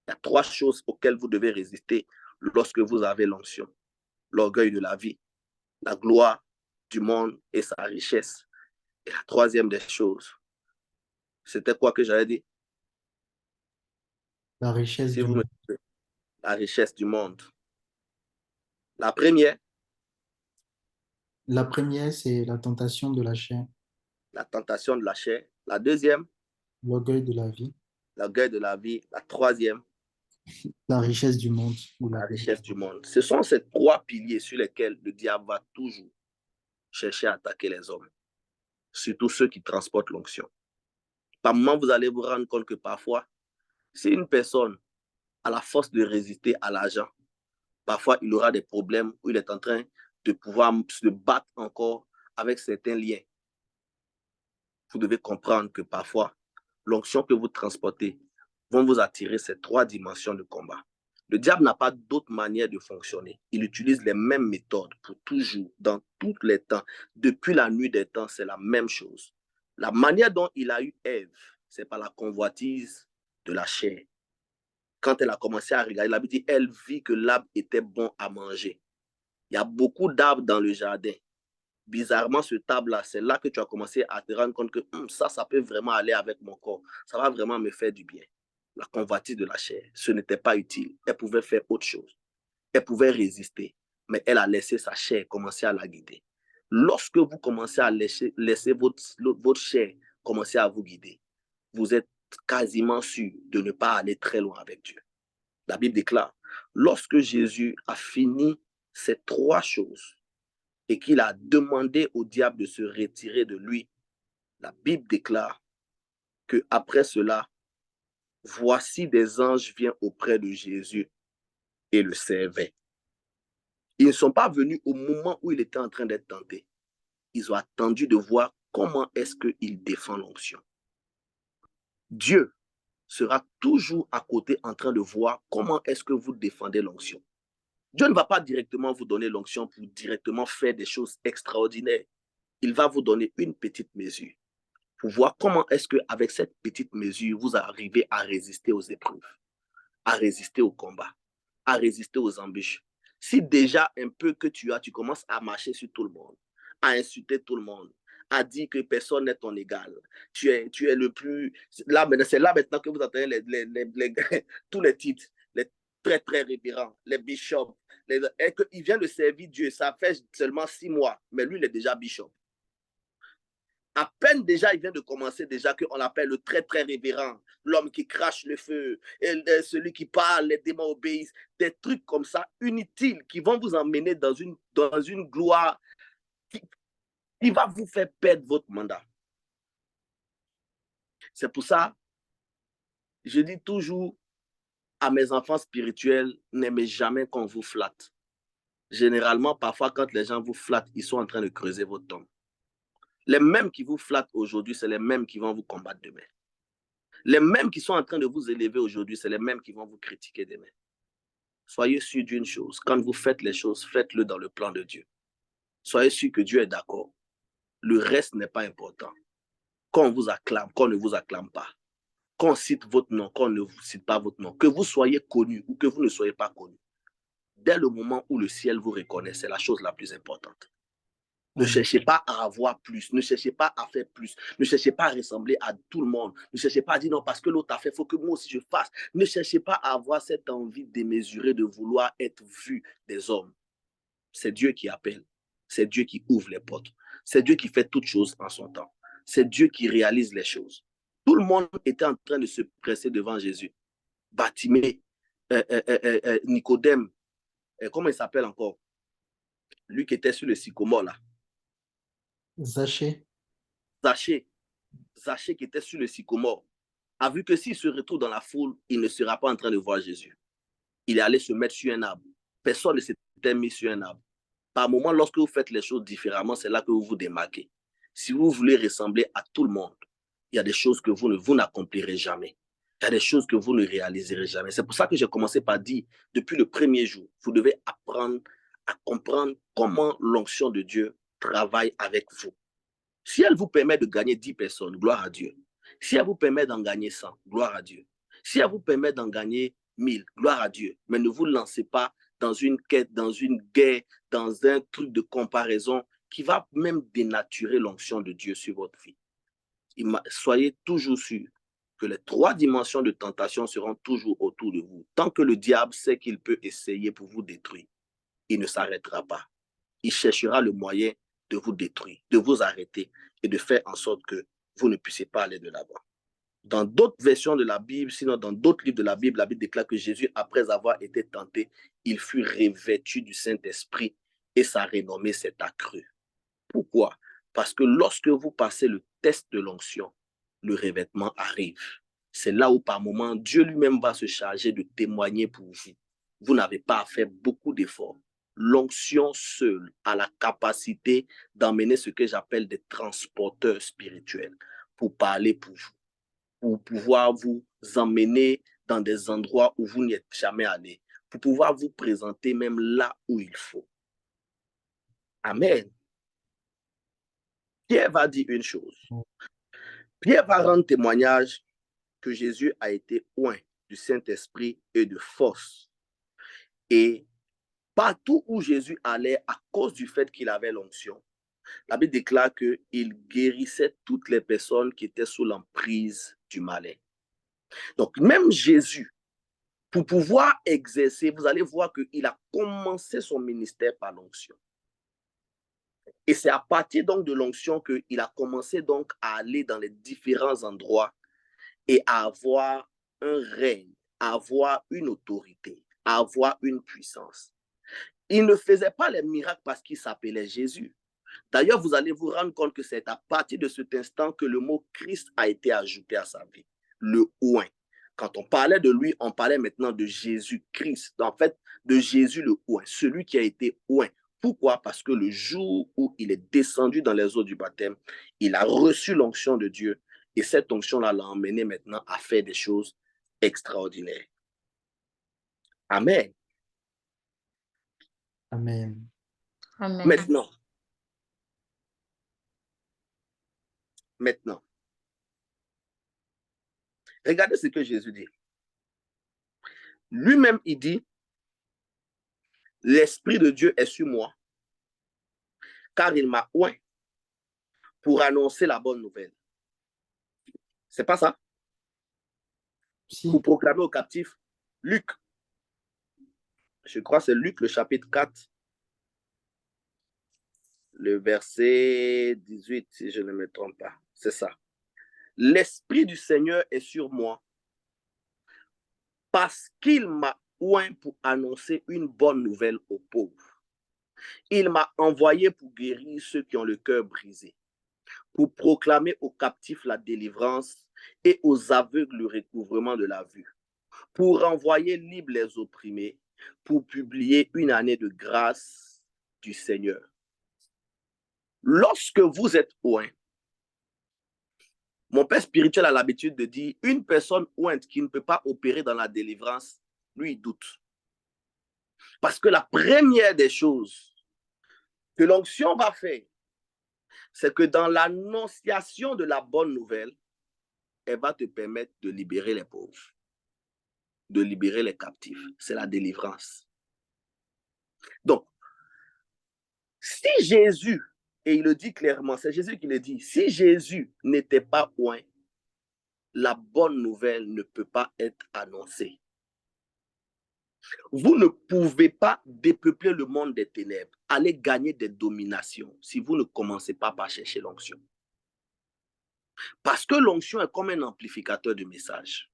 Il y a 3 choses auxquelles vous devez résister lorsque vous avez l'onction. L'orgueil de la vie, la gloire du monde et sa richesse. Et la 3e des choses, c'était quoi que j'avais dit? La richesse du monde. La richesse du monde. La première? La première, c'est la tentation de la chair. La tentation de la chair. La 2e? L'orgueil de la vie. L'orgueil de la vie. La 3e? La richesse du monde. Ou la richesse du monde. Ce sont ces 3 piliers sur lesquels le diable va toujours chercher à attaquer les hommes, surtout ceux qui transportent l'onction. Par moment, vous allez vous rendre compte que parfois, si une personne a la force de résister à l'argent, parfois il aura des problèmes où il est en train de pouvoir se battre encore avec certains liens. Vous devez comprendre que parfois, l'onction que vous transportez vont vous attirer ces 3 dimensions de combat. Le diable n'a pas d'autre manière de fonctionner. Il utilise les mêmes méthodes pour toujours, dans tous les temps. Depuis la nuit des temps, c'est la même chose. La manière dont il a eu Ève, c'est par la convoitise de la chair. Quand elle a commencé à regarder, la Bible dit, elle vit que l'arbre était bon à manger. Il y a beaucoup d'arbres dans le jardin. Bizarrement, ce arbre-là, c'est là que tu as commencé à te rendre compte que ça peut vraiment aller avec mon corps. Ça va vraiment me faire du bien. La convoitise de la chair, ce n'était pas utile. Elle pouvait faire autre chose. Elle pouvait résister, mais elle a laissé sa chair commencer à la guider. Lorsque vous commencez à laisser votre chair commencer à vous guider, vous êtes quasiment sûr de ne pas aller très loin avec Dieu. La Bible déclare, lorsque Jésus a fini ces 3 choses et qu'il a demandé au diable de se retirer de lui, la Bible déclare qu'après cela, voici des anges viennent auprès de Jésus et le servaient. Ils ne sont pas venus au moment où il était en train d'être tenté. Ils ont attendu de voir comment est-ce qu'il défend l'onction. Dieu sera toujours à côté en train de voir comment est-ce que vous défendez l'onction. Dieu ne va pas directement vous donner l'onction pour directement faire des choses extraordinaires. Il va vous donner une petite mesure pour voir comment est-ce qu'avec cette petite mesure, vous arrivez à résister aux épreuves, à résister au combat, à résister aux embûches. Si déjà un peu que tu commences à marcher sur tout le monde, à insulter tout le monde, à dire que personne n'est ton égal, tu es le plus... Là, c'est là maintenant que vous entendez tous les titres, les très très révérends, les bishops, il vient de servir Dieu, ça fait seulement 6 mois, mais lui il est déjà bishop. À peine déjà, il vient de commencer déjà qu'on l'appelle le très très révérend, l'homme qui crache le feu, et celui qui parle, les démons obéissent, des trucs comme ça inutiles qui vont vous emmener dans une gloire qui va vous faire perdre votre mandat. C'est pour ça, je dis toujours à mes enfants spirituels, n'aimez jamais qu'on vous flatte. Généralement, parfois, quand les gens vous flattent, ils sont en train de creuser votre tombe. Les mêmes qui vous flattent aujourd'hui, c'est les mêmes qui vont vous combattre demain. Les mêmes qui sont en train de vous élever aujourd'hui, c'est les mêmes qui vont vous critiquer demain. soyez sûr d'une chose. Quand vous faites les choses, faites-le dans le plan de Dieu. Soyez sûr que Dieu est d'accord. Le reste n'est pas important. Qu'on vous acclame, qu'on ne vous acclame pas. Qu'on cite votre nom, qu'on ne vous cite pas votre nom. Que vous soyez connu ou que vous ne soyez pas connu. Dès le moment où le ciel vous reconnaît, c'est la chose la plus importante. Ne cherchez pas à avoir plus, ne cherchez pas à faire plus, ne cherchez pas à ressembler à tout le monde, ne cherchez pas à dire non parce que l'autre a fait, il faut que moi aussi je fasse. Ne cherchez pas à avoir cette envie démesurée de vouloir être vu des hommes. C'est Dieu qui appelle, c'est Dieu qui ouvre les portes, c'est Dieu qui fait toutes choses en son temps, c'est Dieu qui réalise les choses. Tout le monde était en train de se presser devant Jésus. Bartimée, Nicodème, comment il s'appelle encore? Lui qui était sur le sycomore là. Zachée. Zachée qui était sur le sycomore a vu que s'il se retrouve dans la foule, il ne sera pas en train de voir Jésus. Il est allé se mettre sur un arbre. Personne ne s'était mis sur un arbre. Par moment, lorsque vous faites les choses différemment, c'est là que vous vous démarquez. Si vous voulez ressembler à tout le monde, il y a des choses que vous n'accomplirez jamais. Il y a des choses que vous ne réaliserez jamais. C'est pour ça que j'ai commencé par dire, depuis le premier jour, vous devez apprendre à comprendre comment l'onction de Dieu travaille avec vous. Si elle vous permet de gagner 10 personnes, gloire à Dieu. Si elle vous permet d'en gagner 100, gloire à Dieu. Si elle vous permet d'en gagner 1000, gloire à Dieu. Mais ne vous lancez pas dans une quête, dans une guerre, dans un truc de comparaison qui va même dénaturer l'onction de Dieu sur votre vie. Soyez toujours sûr que les 3 dimensions de tentation seront toujours autour de vous. Tant que le diable sait qu'il peut essayer pour vous détruire, il ne s'arrêtera pas. Il cherchera le moyen de vous détruire, de vous arrêter et de faire en sorte que vous ne puissiez pas aller de l'avant. Dans d'autres versions de la Bible, sinon dans d'autres livres de la Bible déclare que Jésus, après avoir été tenté, il fut revêtu du Saint-Esprit et sa renommée s'est accrue. Pourquoi? Parce que lorsque vous passez le test de l'onction, le revêtement arrive. C'est là où par moment, Dieu lui-même va se charger de témoigner pour vous. Vous n'avez pas à faire beaucoup d'efforts. L'onction seule a la capacité d'emmener ce que j'appelle des transporteurs spirituels pour parler pour vous, pour pouvoir vous emmener dans des endroits où vous n'y êtes jamais allé, pour pouvoir vous présenter même là où il faut. Amen. Pierre va dire une chose. Pierre va rendre témoignage que Jésus a été oint du Saint-Esprit et de force. Et partout où Jésus allait, à cause du fait qu'il avait l'onction, la Bible déclare qu'il guérissait toutes les personnes qui étaient sous l'emprise du malin. Donc, même Jésus, pour pouvoir exercer, vous allez voir qu'il a commencé son ministère par l'onction. Et c'est à partir donc de l'onction qu'il a commencé donc à aller dans les différents endroits et à avoir un règne, à avoir une autorité, à avoir une puissance. Il ne faisait pas les miracles parce qu'il s'appelait Jésus. D'ailleurs, vous allez vous rendre compte que c'est à partir de cet instant que le mot Christ a été ajouté à sa vie. Le oint. Quand on parlait de lui, on parlait maintenant de Jésus-Christ. En fait, de Jésus le oint, celui qui a été oint. Pourquoi? Parce que le jour où il est descendu dans les eaux du baptême, il a reçu l'onction de Dieu. Et cette onction-là l'a emmené maintenant à faire des choses extraordinaires. Amen. Amen. Amen. Maintenant, regardez ce que Jésus dit. Lui-même, il dit, l'Esprit de Dieu est sur moi, car il m'a oint pour annoncer la bonne nouvelle. C'est pas ça? Si. Pour proclamer aux captifs. Luc, je crois que c'est Luc, le chapitre 4, le verset 18, si je ne me trompe pas. C'est ça. L'Esprit du Seigneur est sur moi parce qu'il m'a oint pour annoncer une bonne nouvelle aux pauvres. Il m'a envoyé pour guérir ceux qui ont le cœur brisé, pour proclamer aux captifs la délivrance et aux aveugles le recouvrement de la vue, pour renvoyer libres les opprimés, pour publier une année de grâce du Seigneur. Lorsque vous êtes oint, mon père spirituel a l'habitude de dire, une personne ointe qui ne peut pas opérer dans la délivrance, lui, il doute. Parce que la première des choses que l'onction va faire, c'est que dans l'annonciation de la bonne nouvelle, elle va te permettre de libérer les pauvres, de libérer les captifs. C'est la délivrance. Donc, si Jésus, et il le dit clairement, c'est Jésus qui le dit, si Jésus n'était pas oint, la bonne nouvelle ne peut pas être annoncée. Vous ne pouvez pas dépeupler le monde des ténèbres, aller gagner des dominations si vous ne commencez pas par chercher l'onction. Parce que l'onction est comme un amplificateur de message.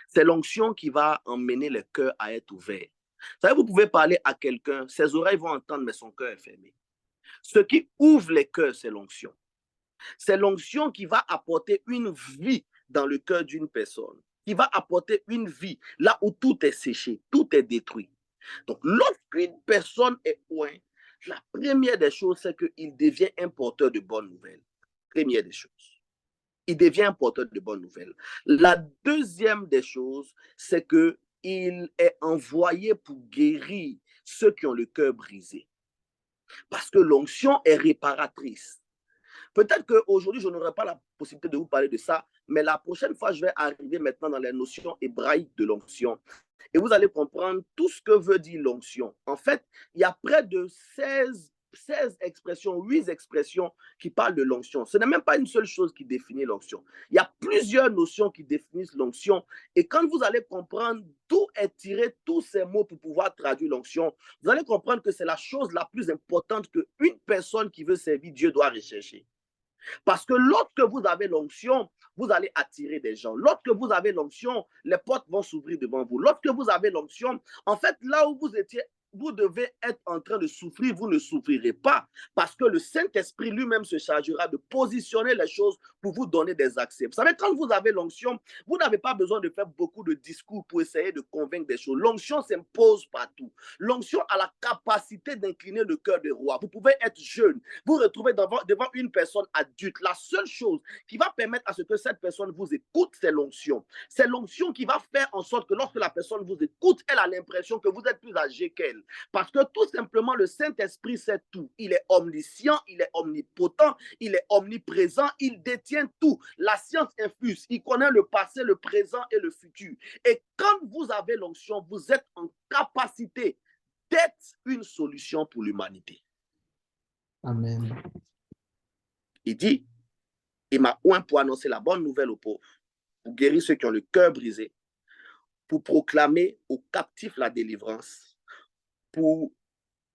C'est l'onction qui va emmener le cœur à être ouvert. Vous savez, vous pouvez parler à quelqu'un, ses oreilles vont entendre, mais son cœur est fermé. Ce qui ouvre les cœurs, c'est l'onction. C'est l'onction qui va apporter une vie dans le cœur d'une personne, qui va apporter une vie là où tout est séché, tout est détruit. Donc, lorsqu'une personne est oint, la première des choses, c'est qu'il devient un porteur de bonnes nouvelles. Première des choses. Il devient un porteur de bonnes nouvelles. La deuxième des choses, c'est qu'il est envoyé pour guérir ceux qui ont le cœur brisé. Parce que l'onction est réparatrice. Peut-être qu'aujourd'hui, je n'aurai pas la possibilité de vous parler de ça, mais la prochaine fois, je vais arriver maintenant dans les notions hébraïques de l'onction. Et vous allez comprendre tout ce que veut dire l'onction. En fait, il y a près de 16 expressions, 8 expressions qui parlent de l'onction. Ce n'est même pas une seule chose qui définit l'onction. Il y a plusieurs notions qui définissent l'onction. Et quand vous allez comprendre d'où est tiré tous ces mots pour pouvoir traduire l'onction, vous allez comprendre que c'est la chose la plus importante qu'une personne qui veut servir Dieu doit rechercher. Parce que lorsque vous avez l'onction, vous allez attirer des gens. Lorsque vous avez l'onction, les portes vont s'ouvrir devant vous. Lorsque vous avez l'onction, en fait, là où vous étiez, vous devez être en train de souffrir, vous ne souffrirez pas. Parce que le Saint-Esprit lui-même se chargera de positionner les choses pour vous donner des accès. Vous savez, quand vous avez l'onction, vous n'avez pas besoin de faire beaucoup de discours pour essayer de convaincre des choses. L'onction s'impose partout. L'onction a la capacité d'incliner le cœur des rois. Vous pouvez être jeune, vous retrouvez devant une personne adulte. La seule chose qui va permettre à ce que cette personne vous écoute, c'est l'onction. C'est l'onction qui va faire en sorte que lorsque la personne vous écoute, elle a l'impression que vous êtes plus âgé qu'elle. Parce que tout simplement, le Saint-Esprit sait tout. Il est omniscient, il est omnipotent, il est omniprésent, il détient tout. La science infuse, il connaît le passé, le présent et le futur. Et quand vous avez l'onction, vous êtes en capacité d'être une solution pour l'humanité. Amen. Il dit, il m'a oint pour annoncer la bonne nouvelle aux pauvres, pour guérir ceux qui ont le cœur brisé, pour proclamer aux captifs la délivrance, pour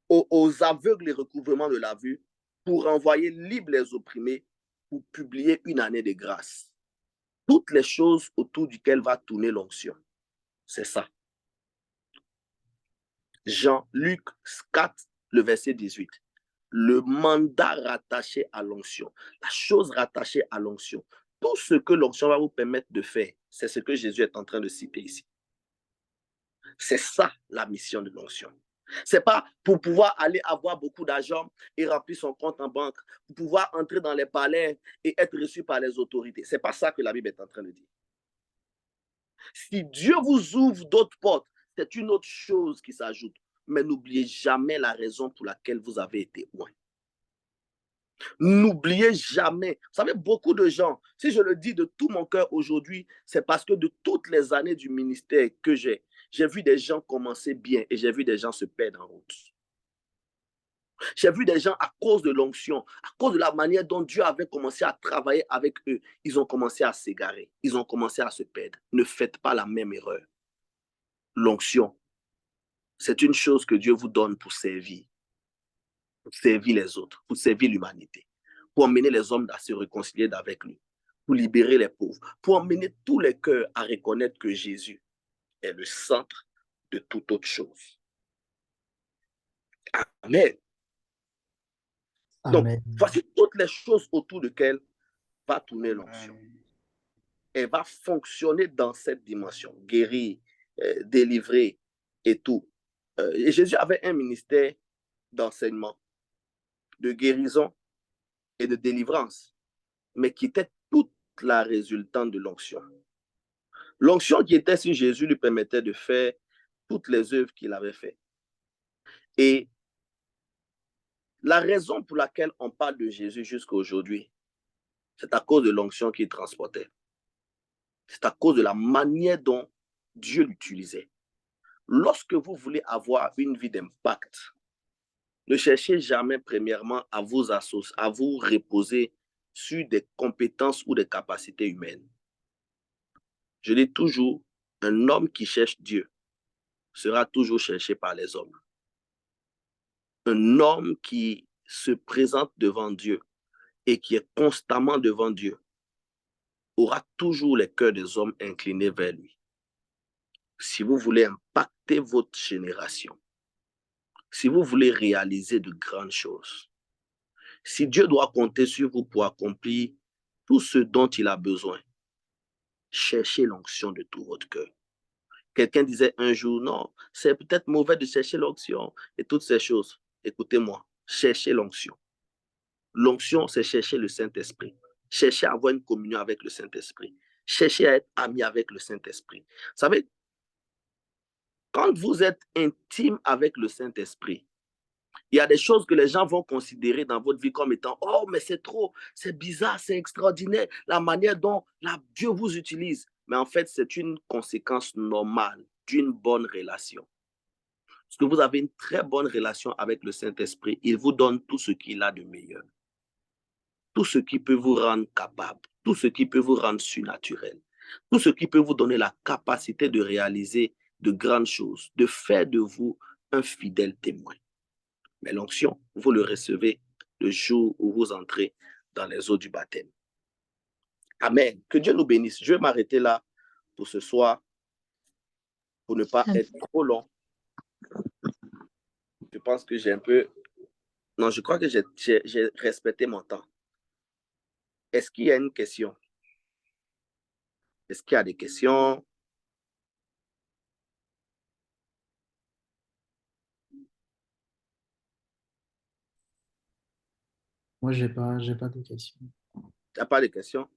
aux aveugles les recouvrements de la vue, pour renvoyer libres les opprimés, pour publier une année de grâce. Toutes les choses autour duquel va tourner l'onction. C'est ça. Jean-Luc 4, le verset 18. Le mandat rattaché à l'onction, la chose rattachée à l'onction. Tout ce que l'onction va vous permettre de faire, c'est ce que Jésus est en train de citer ici. C'est ça la mission de l'onction. Ce n'est pas pour pouvoir aller avoir beaucoup d'argent et remplir son compte en banque, pour pouvoir entrer dans les palais et être reçu par les autorités. Ce n'est pas ça que la Bible est en train de dire. Si Dieu vous ouvre d'autres portes, c'est une autre chose qui s'ajoute. Mais n'oubliez jamais la raison pour laquelle vous avez été oint. N'oubliez jamais. Vous savez, beaucoup de gens, si je le dis de tout mon cœur aujourd'hui, c'est parce que de toutes les années du ministère que j'ai vu des gens commencer bien et j'ai vu des gens se perdre en route. J'ai vu des gens à cause de l'onction, à cause de la manière dont Dieu avait commencé à travailler avec eux, ils ont commencé à s'égarer, ils ont commencé à se perdre. Ne faites pas la même erreur. L'onction, c'est une chose que Dieu vous donne pour servir les autres, pour servir l'humanité, pour emmener les hommes à se réconcilier avec lui, pour libérer les pauvres, pour emmener tous les cœurs à reconnaître que Jésus est le centre de toute autre chose. Amen. Donc, voici toutes les choses autour desquelles va tourner l'onction. Elle va fonctionner dans cette dimension, guérir, délivrer et tout. Et Jésus avait un ministère d'enseignement, de guérison et de délivrance, mais qui était toute la résultante de l'onction. L'onction qui était sur Jésus lui permettait de faire toutes les œuvres qu'il avait faites. Et la raison pour laquelle on parle de Jésus jusqu'à aujourd'hui, c'est à cause de l'onction qu'il transportait. C'est à cause de la manière dont Dieu l'utilisait. Lorsque vous voulez avoir une vie d'impact, ne cherchez jamais premièrement à vous associer, à vous reposer sur des compétences ou des capacités humaines. Je dis toujours, un homme qui cherche Dieu sera toujours cherché par les hommes. Un homme qui se présente devant Dieu et qui est constamment devant Dieu aura toujours les cœurs des hommes inclinés vers lui. Si vous voulez impacter votre génération, si vous voulez réaliser de grandes choses, si Dieu doit compter sur vous pour accomplir tout ce dont il a besoin, cherchez l'onction de tout votre cœur. Quelqu'un disait un jour, non, c'est peut-être mauvais de chercher l'onction et toutes ces choses. Écoutez-moi, cherchez l'onction. L'onction, c'est chercher le Saint-Esprit. Chercher à avoir une communion avec le Saint-Esprit. Chercher à être ami avec le Saint-Esprit. Vous savez, quand vous êtes intime avec le Saint-Esprit, il y a des choses que les gens vont considérer dans votre vie comme étant « Oh, mais c'est trop, c'est bizarre, c'est extraordinaire, la manière dont Dieu vous utilise. » Mais en fait, c'est une conséquence normale d'une bonne relation. Parce que vous avez une très bonne relation avec le Saint-Esprit, il vous donne tout ce qu'il a de meilleur. Tout ce qui peut vous rendre capable, tout ce qui peut vous rendre surnaturel, tout ce qui peut vous donner la capacité de réaliser de grandes choses, de faire de vous un fidèle témoin. Mais l'onction, vous le recevez le jour où vous entrez dans les eaux du baptême. Amen. Que Dieu nous bénisse. Je vais m'arrêter là pour ce soir, pour ne pas être trop long. Je pense que j'ai un peu... Non, je crois que j'ai respecté mon temps. Est-ce qu'il y a une question? Est-ce qu'il y a des questions? Moi, j'ai pas de questions. Il n'y a pas de questions?